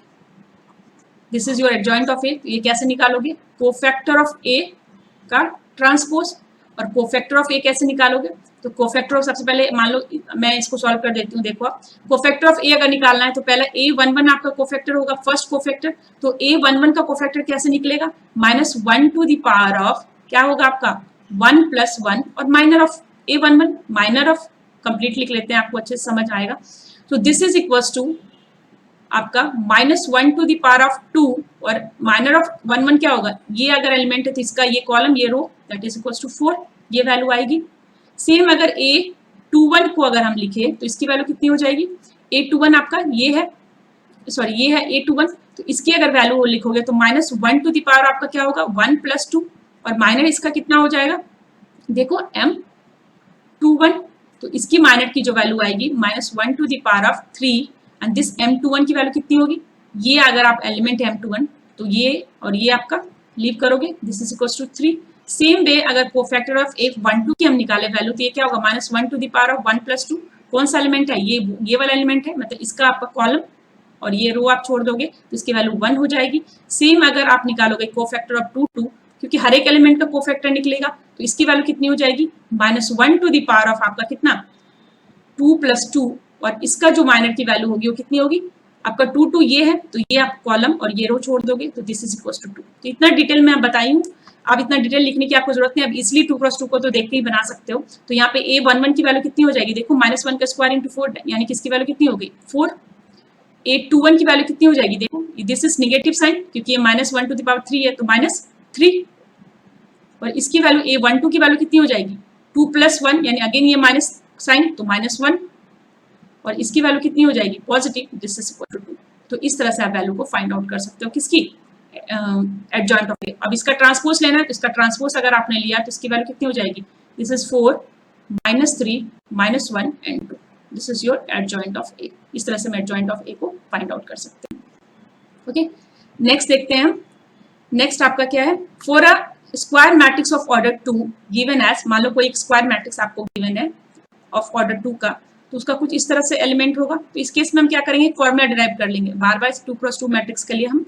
this is your adjoint of A. ये कैसे निकालोगे, कोफैक्टर ऑफ ए का ट्रांसपोज, और कोफैक्टर ऑफ ए कैसे निकालोगे, तो कोफैक्टर ऑफ, सबसे पहले मान लो मैं इसको सॉल्व कर देती हूँ, देखो आप कोफैक्टर ऑफ ए अगर निकालना है तो पहले A11 आपका कोफैक्टर होगा, फर्स्ट कोफैक्टर, तो A11 का कोफैक्टर कैसे निकलेगा, -1 टू द पावर ऑफ क्या होगा आपका 1 + 1, और minor of A11, minor of complete लिख लेते हैं, आपको अच्छे से समझ आएगा। तो दिस इज इक्वल्स टू आपका -1 टू द पावर ऑफ 2, और माइनर ऑफ 1 क्या होगा, ये अगर एलिमेंट है तो इसका ये कॉलम, ये रो, दैट इज इक्वल्स टू 4, ये वैल्यू आएगी। सेम अगर A21 को अगर हम लिखे तो इसकी वैल्यू कितनी हो जाएगी, A21 आपका ये है, सॉरी ये है A21, तो इसकी अगर वैल्यू लिखोगे तो -1 टू द पावर आपका क्या होगा 1 + 2, और माइनर इसका कितना हो जाएगा, देखो M21, तो इसकी माइनर की जो वैल्यू आएगी -1 to the power of 3, and this M21 की वैल्यू कितनी होगी, ये अगर आप एलिमेंट है M21 तो ये और ये आपका लीव करोगे, this is equals to 3। Same way अगर कोफैक्टर ऑफ A12 की हम निकाले वैल्यू, तो ये क्या होगा, -1 टू द पावर ऑफ 1 + 2, कौन सा एलिमेंट है, ये वाला एलिमेंट है, मतलब इसका आपका कॉलम, और ये रो आप छोड़ दोगे तो इसकी वैल्यू 1 हो जाएगी। सेम अगर आप निकालोगे कोफैक्टर ऑफ 2, क्योंकि हर एक एलिमेंट का कोफैक्टर निकलेगा, तो इसकी वैल्यू कितनी हो जाएगी, -1 टू द पावर ऑफ आपका कितना 2 + 2, और इसका जो माइनर की वैल्यू होगी वो कितनी होगी आपका 2 ये है, तो ये आप कॉलम और ये रो छोड़ दोगे, तो दिस इज इक्वल्स टू 2। तो इतना डिटेल में आप बताई हूँ, आप इतना डिटेल लिखने की आपको जरूरत नहीं, अब इजिली 2 × 2 को तो देख के ही बना सकते हो। तो यहाँ पे A11 की वैल्यू कितनी हो जाएगी, देखो -1 का स्क्वायर × 4, यानी कि इसकी वैल्यू कितनी हो गई 4। A21 की वैल्यू कितनी हो जाएगी, देखो दिस इज नेगेटिव साइन, क्योंकि ये -1 टू द पावर 3 है, तो -3, और इसकी वैल्यू A12 की वैल्यू कितनी हो जाएगी 2 + 1, यानी अगेन ये माइनस साइन, तो -1, और इसकी वैल्यू कितनी हो जाएगी positive, this is equal to 2। तो इस तरह से आप वैल्यू को फाइंड आउट कर सकते हो, किसकी, एडजॉइंट ऑफ ए। अब इसका ट्रांसपोज लेना है, तो इसका ट्रांसपोज अगर आपने लिया तो इसकी वैल्यू कितनी हो जाएगी, this is 4, -3, -1 and 2, this is your adjoint of A. इस तरह से हम एडजॉइंट ऑफ ए को फाइंड आउट कर सकते हैं। ओके नेक्स्ट देखते हैं हम, नेक्स्ट आपका क्या है, for a square matrix of order 2 given as, मान लो कोई एक स्क्वायर मैट्रिक्स आपको गिवन है ऑफ ऑर्डर 2 का, तो उसका कुछ इस तरह से एलिमेंट होगा। तो इस केस में हम क्या करेंगे, फॉर्मूला डिराइव कर लेंगे। बार बार 2x2 मैट्रिक्स के लिए हम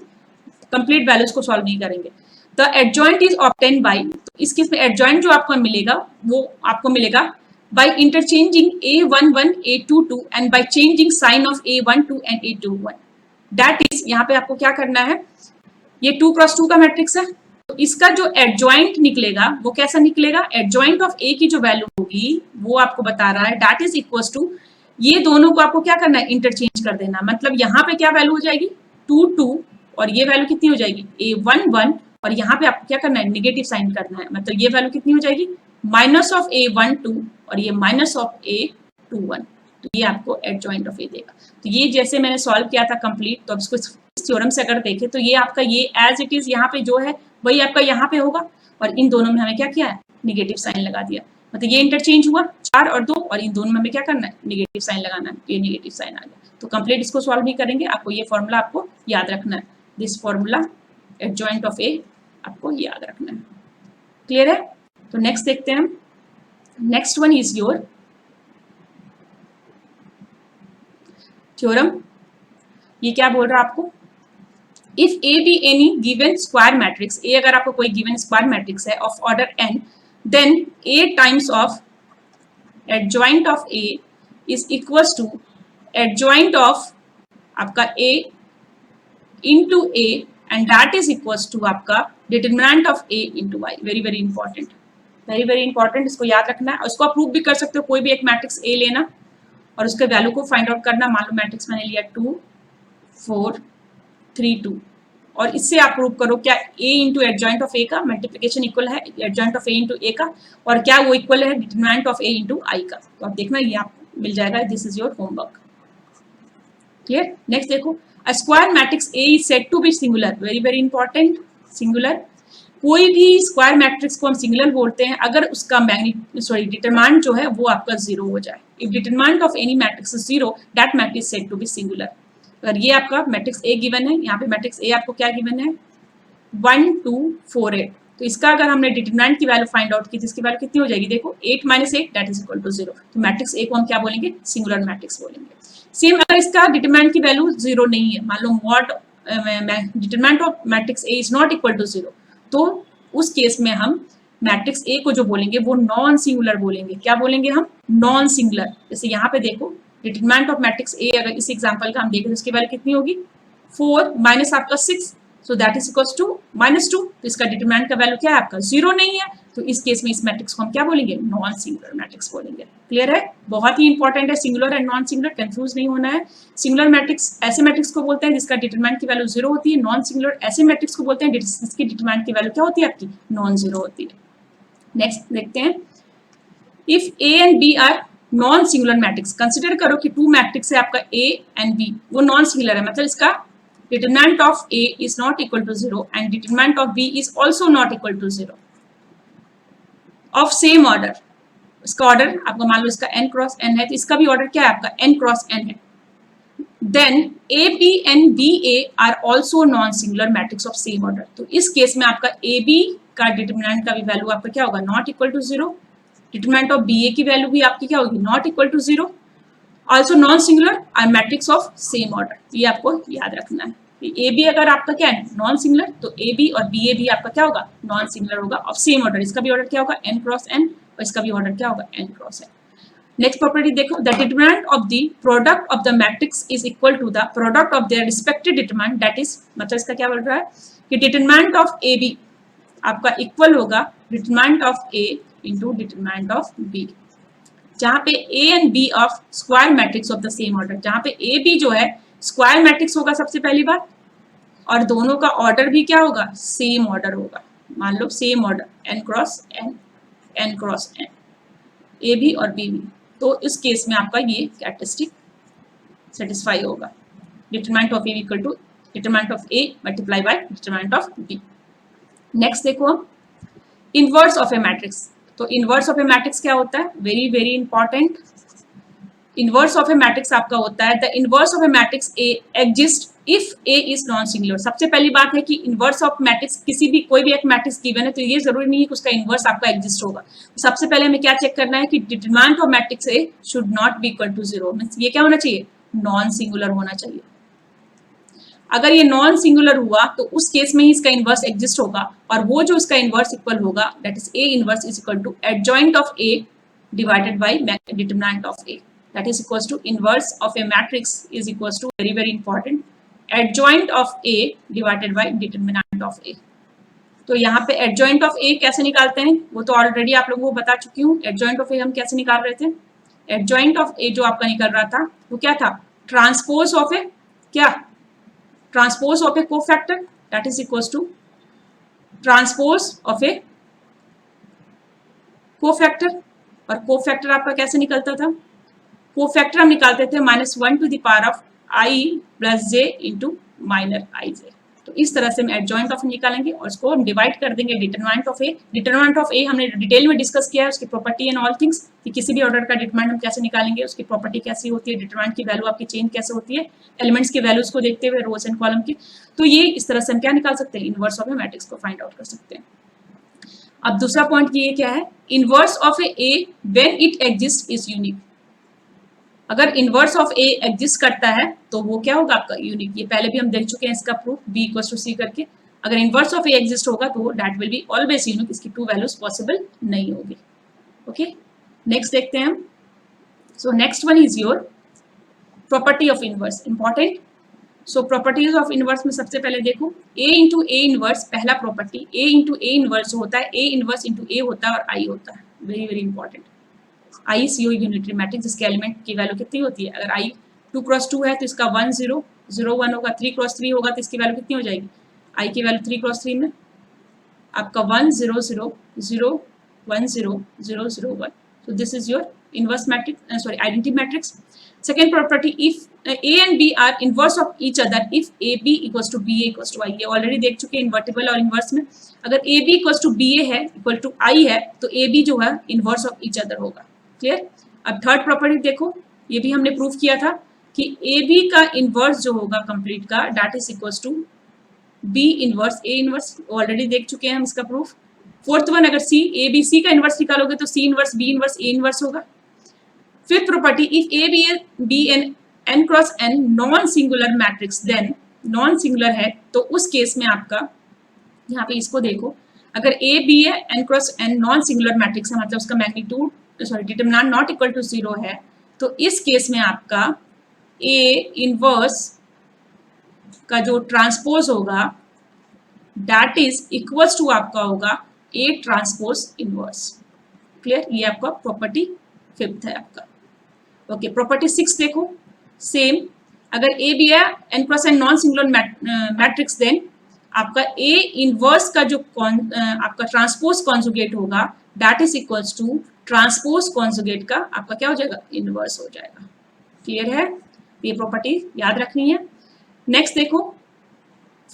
कंप्लीट वैल्यूज को सॉल्व नहीं करेंगे। The adjoint is obtain bye, तो इस केस में एडजॉइंट जो आपको मिलेगा वो आपको मिलेगा by interchanging a11 a22 and by changing sign of a12 and a21। that is यहाँ पे आपको क्या करना है, ये 2x2 का मैट्रिक्स है, तो इसका जो एडजॉइंट निकलेगा वो कैसा निकलेगा, एडजॉइंट ऑफ ए की जो वैल्यू होगी वो आपको बता रहा है दैट इज इक्वल टू, ये दोनों को आपको क्या करना है, इंटरचेंज कर देना। मतलब यहाँ पे क्या वैल्यू हो जाएगी 2 2 और ये वैल्यू कितनी हो जाएगी a11 और यहाँ पे आपको क्या करना है, नेगेटिव साइन करना है। मतलब ये वैल्यू कितनी हो जाएगी माइनस ऑफ a12 और ये माइनस ऑफ a21। तो ये आपको एडजॉइंट ऑफ ए देगा। तो ये जैसे मैंने सॉल्व किया था कंप्लीट, तो अब इसको थ्योरम से अगर देखें तो ये आपका ये एज इट इज यहाँ पे जो है वही आपका यहाँ पे होगा, और इन दोनों में हमें क्या किया है, निगेटिव साइन लगा दिया। मतलब ये इंटरचेंज हुआ 4 और 2 और इन दोनों में हमें क्या करना है, निगेटिव साइन लगाना है। ये निगेटिव साइन आ गया। तो कंप्लीट इसको सॉल्व नहीं करेंगे, आपको ये फॉर्मूला आपको याद रखना है। दिस फॉर्मूला एडजॉइंट ऑफ ए आपको याद रखना है। क्लियर है? तो नेक्स्ट देखते हैं हम। Next one is your theorem. ये क्या बोल रहा है आपको, if A be any given square matrix, A अगर आपको कोई गिवन स्क्वायर मैट्रिक्स है of order N, then A times of adjoint of A is equals to adjoint of आपका A into A and that is equals to आपका determinant of A into Y. Very very important, very very important, इसको याद रखना है। और इसको आप prove भी कर सकते हो, कोई भी एक मैट्रिक्स ए लेना और उसके वैल्यू को फाइंड आउट करना। मान लो मैट्रिक्स मैंने लिया 2 4 3 2 और इससे आप प्रूव करो क्या a into adjoint of A का मल्टीप्लिकेशन इक्वल है adjoint of a into A का, और क्या वो इक्वल है determinant of a into I का। तो आप देखना ये आपको मिल जाएगा। This is your homework. Clear? Next देखो, a square matrix a is said to be singular. Very very important, singular. कोई भी स्क्वायर मैट्रिक्स को हम सिंगुलर बोलते हैं अगर उसका डिटरमिनेंट जो है वो आपका 0 हो जाए। If determinant of any matrix is 0 that matrix said to be singular. अगर ये आपका मैट्रिक्स ए गिवन है, यहाँ पे मैट्रिक्स ए आपको क्या गिवन है 1 2 4 8, तो इसका अगर हमने डिटरमिनेंट की वैल्यू फाइंड आउट की तो इसकी वैल्यू कितनी हो जाएगी, देखो 8 - 8 दैट इज इक्वल टू 0। तो मैट्रिक्स ए को हम क्या बोलेंगे, सिंगुलर मैट्रिक्स बोलेंगे। सेम अगर इसका डिटरमिनेंट की वैल्यू 0 नहीं है, मान लो mod determinant of matrix A is not equal to 0, तो उस केस में हम मैट्रिक्स ए को जो बोलेंगे वो नॉन सिंगुलर बोलेंगे। क्या बोलेंगे हम, नॉन सिंगुलर। जैसे यहाँ पे देखो डिटरमिनेंट ऑफ मैट्रिक्स ए, अगर इस एग्जांपल का हम देखें तो इसकी वैल्यू कितनी होगी 4 माइनस आपका 6, so that is equals to -2। तो इसका डिटरमिनेंट का वैल्यू क्या है आपका 0 नहीं है, तो इस केस में इस मैट्रिक्स को हम क्या बोलेंगे, नॉन सिंगुलर मैट्रिक्स बोलेंगे। क्लियर है? बहुत ही इंपॉर्टेंट है, singular and non singular confuse नहीं होना है। सिंगुलर मैट्रिक्स ऐसे मैट्रिक्स को बोलते हैं जिसका डिटरमिनेंट की वैल्यू 0 होती है। नॉन सिंगुलर ऐसे मैट्रिक्स को बोलते हैं जिसकी डिटरमिनेंट की वैल्यू क्या होती है आपकी, नॉन 0 होती है। नेक्स्ट देखते हैं, if A and B are non singular matrix, consider करो कि 2 मैट्रिक्स है आपका ए एंड बी, वो नॉन सिंगुलर है, मतलब इसका determinant of A is not equal to 0 and determinant of B is also not equal to 0 of same order. इसका order आपका मान लो इसका n क्रॉस n है, तो इसका भी ऑर्डर क्या है आपका n क्रॉस n है। Then A B and B A are also non singular matrix of same order. तो इस केस में आपका ए बी का डिटरमिनेंट का भी वैल्यू आपका क्या होगा, not equal to 0। Determinant of B A की वैल्यू भी आपकी क्या होगी, not equal to 0। Also non singular are matrix of same order. ये आपको याद रखना है। ए बी अगर आपका क्या है नॉन सिंगुलर, तो ए बी और बी ए भी आपका क्या होगा, नॉन सिंगुलर होगा ऑफ सेम ऑर्डर। इसका भी ऑर्डर क्या होगा, n क्रॉस n, और इसका भी ऑर्डर क्या होगा, n cross n। Next property देखो, the determinant of the product of the matrix is equal to the product of their respective determinant, that is, मतलब इसका क्या बोल रहा है कि डिटरमिनेंट ऑफ ए बी आपका इक्वल होगा determinant of A into determinant of B, जहां पे A and B of square matrix of the same order, जहां पे ए बी जो है स्क्वायर मैट्रिक्स होगा सबसे पहली बात, और दोनों का ऑर्डर भी क्या होगा, सेम ऑर्डर होगा। मान लो same order n cross n, n cross n, A B और बी बी, तो इस केस में आपका ये कैरेक्टरिस्टिक सेटिस्फाई होगा। Determinant of A equal to determinant of A multiply by determinant of B. Next देखो हम इनवर्स ऑफ ए मैट्रिक्स। तो इनवर्स ऑफ ए मैट्रिक्स क्या होता है, very very important. Inverse of A matrix आपका होता है the inverse of A matrix A exist if A is non singular. सबसे पहली बात है कि इनवर्स ऑफ मैट्रिक्स, किसी भी कोई भी एक मैट्रिक्स गिवन है तो ये जरूरी नहीं है कि उसका इनवर्स आपका एग्जिस्ट होगा। तो सबसे पहले हमें क्या चेक करना है कि determinant of matrix A should not be equal to 0। Means ये क्या होना चाहिए, नॉन सिंगुलर होना चाहिए। अगर ये नॉन सिंगुलर हुआ तो उस केस में ही इसका इनवर्स एग्जिस्ट होगा, और वो जो इसका इनवर्स इक्वल होगा that is A inverse is equal to adjoint of A divided by determinant of A, that is equal to inverse of A matrix is equal to very very important adjoint of A divided by determinant of A. तो यहाँ पे adjoint of ए कैसे निकालते हैं वो तो already आप लोगों को बता चुकी हूँ। एडजॉइंट ऑफ ए हम कैसे निकाल रहे थे, एडजॉइंट ऑफ ए जो आपका निकल रहा था वो क्या था, ट्रांसपोज ऑफ ए, क्या transpose of A cofactor that is equal to transpose of A cofactor. और कोफैक्टर आपका कैसे निकलता था, कोफैक्टर हम निकालते थे -1 to the power of I plus J into minor I J. तो इस तरह से हम एडजॉइंट ऑफ निकालेंगे और उसको हम डिवाइड कर देंगे determinant of A. Determinant of A हमने डिटेल में डिस्कस किया है, उसकी प्रॉपर्टी एंड ऑल थिंग्स, कि किसी भी ऑर्डर का डिटरमिनेंट हम कैसे निकालेंगे, उसकी प्रॉपर्टी कैसी होती है, डिटरमिनेंट की वैल्यू आपकी चेंज कैसे होती है, एलिमेंट्स की वैल्यूज को देखते हुए रोज एंड कॉलम की। तो ये इस तरह से हम क्या निकाल सकते हैं, इनवर्स ऑफ ए मैट्रिक्स को फाइंड आउट कर सकते हैं। अब दूसरा पॉइंट ये क्या है, inverse of A when it exist is unique. अगर इनवर्स ऑफ ए एग्जिस्ट करता है तो वो क्या होगा आपका यूनिक। ये पहले भी हम देख चुके हैं इसका प्रूफ बी इक्वल टू सी करके। अगर इनवर्स ऑफ ए एग्जिस्ट होगा तो that will be always unique, इसकी टू वैल्यूज पॉसिबल नहीं होगी। ओके, नेक्स्ट देखते हैं हम। So next one is your property of inverse, important. So properties of inverse में सबसे पहले देखो ए इंटू ए इनवर्स, पहला property A into A inverse होता है, ए इनवर्स इंटू ए होता है और आई होता है, वेरी वेरी इंपॉर्टेंट। आई सी ओ यूनिटरी मैट्रिक्स जिसके एलिमेंट की वैल्यू कितनी होती है, अगर आई 2 क्रॉस 2 है तो इसका 1 0 0 1 होगा, 3 क्रॉस 3 होगा तो इसकी वैल्यू कितनी हो जाएगी, आई की वैल्यू 3 क्रॉस 3 में आपका 1 0 0 0 1 0 0 0 1। so this is your inverse matrix, identity matrix. Second property, if a and b are inverse of each other if ab equals to ba equals to I। ये ऑलरेडी देख चुके हैं इन्वर्टिबल और inverse में। अगर ab equals to ba है equal to I है तो ab जो है इनवर्स ऑफ ईच अदर होगा। क्लियर। अब थर्ड प्रॉपर्टी देखो, ये भी हमने प्रूव किया था कि ए बी का इनवर्स जो होगा कंप्लीट का that is equals to B inverse A inverse, already देख चुके हैं हम इसका प्रूफ। फोर्थ वन, अगर सी ए बी सी का इनवर्स निकालोगे तो C inverse B inverse A inverse होगा। Fifth property, if A B N N cross N non singular matrix then, non singular है तो उस केस में आपका यहाँ पे इसको देखो, अगर ए बी है N cross N non singular matrix है, मतलब उसका magnitude determinant not equal to 0 है, तो इस केस में आपका ए इनवर्स का जो ट्रांसपोज होगा दैट इज इक्वल्स टू आपका होगा ए ट्रांसपोज इनवर्स। क्लियर, ये आपका प्रॉपर्टी फिफ्थ है आपका। ओके, प्रॉपर्टी 6 देखो, सेम, अगर ए बी है N cross N non singular matrix then आपका ए इनवर्स का जो आपका ट्रांसपोज कॉन्जुगेट होगा that is equals to transpose conjugate का आपका क्या हो जाएगा, इनवर्स हो जाएगा। क्लियर है, ये प्रॉपर्टी याद रखनी है। नेक्स्ट देखो,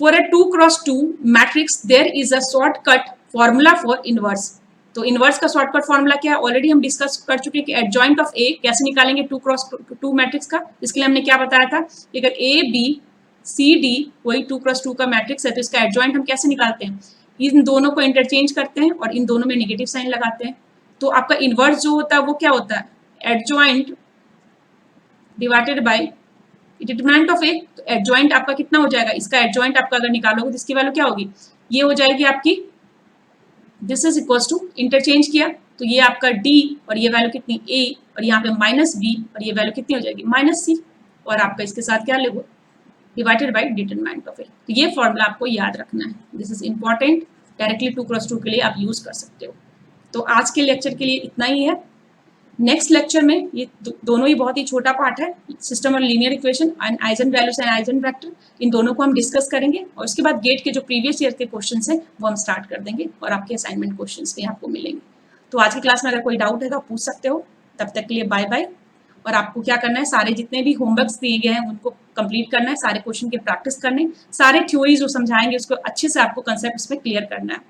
for a 2 cross 2 matrix there is a shortcut formula for inverse. तो इनवर्स का शॉर्टकट फॉर्मूला क्या है, ऑलरेडी हम डिस्कस कर चुके हैं कि एडजॉइंट ऑफ ए कैसे निकालेंगे 2 क्रॉस 2 मैट्रिक्स का। इसके लिए हमने क्या बताया था कि अगर ए बी सी डी कोई 2 क्रॉस 2 का मैट्रिक्स है तो इसका एडजॉइंट हम कैसे निकालते हैं, इन दोनों को इंटरचेंज करते हैं और इन दोनों में नेगेटिव साइन लगाते हैं। तो आपका इनवर्स जो होता है वो क्या होता है, adjoint divided by determinant of A. तो एडजॉइंट आपका कितना हो जाएगा, इसका एडजॉइंट आपका अगर निकालोगे तो इसकी वैल्यू क्या होगी, ये हो जाएगी आपकी, this is equals to, interchange किया तो ये आपका डी और ये वैल्यू कितनी ए और यहाँ पे माइनस बी और ये वैल्यू कितनी हो जाएगी माइनस सी, और आपका इसके साथ क्या लगो divided by determinant of A. तो ये फॉर्मूला आपको याद रखना है, this is important, directly 2 cross 2 के लिए आप यूज कर सकते हो। तो आज के लेक्चर के लिए इतना ही है। नेक्स्ट लेक्चर में ये दोनों ही बहुत ही छोटा पार्ट है, सिस्टम और linear equation and eigen values and eigen vector, इन दोनों को हम डिस्कस करेंगे और उसके बाद गेट के जो प्रीवियस ईयर के क्वेश्चंस हैं वो हम स्टार्ट कर देंगे और आपके असाइनमेंट क्वेश्चंस भी आपको मिलेंगे। तो आज की क्लास में अगर कोई डाउट है तो आप पूछ सकते हो। तब तक के लिए बाय बाय। और आपको क्या करना है, सारे जितने भी होमवर्क्स दिए गए हैं उनको कंप्लीट करना है, सारे क्वेश्चन की प्रैक्टिस करने, सारे थ्योरी जो समझाएंगे उसको अच्छे से आपको कंसेप्ट उसमें क्लियर करना है।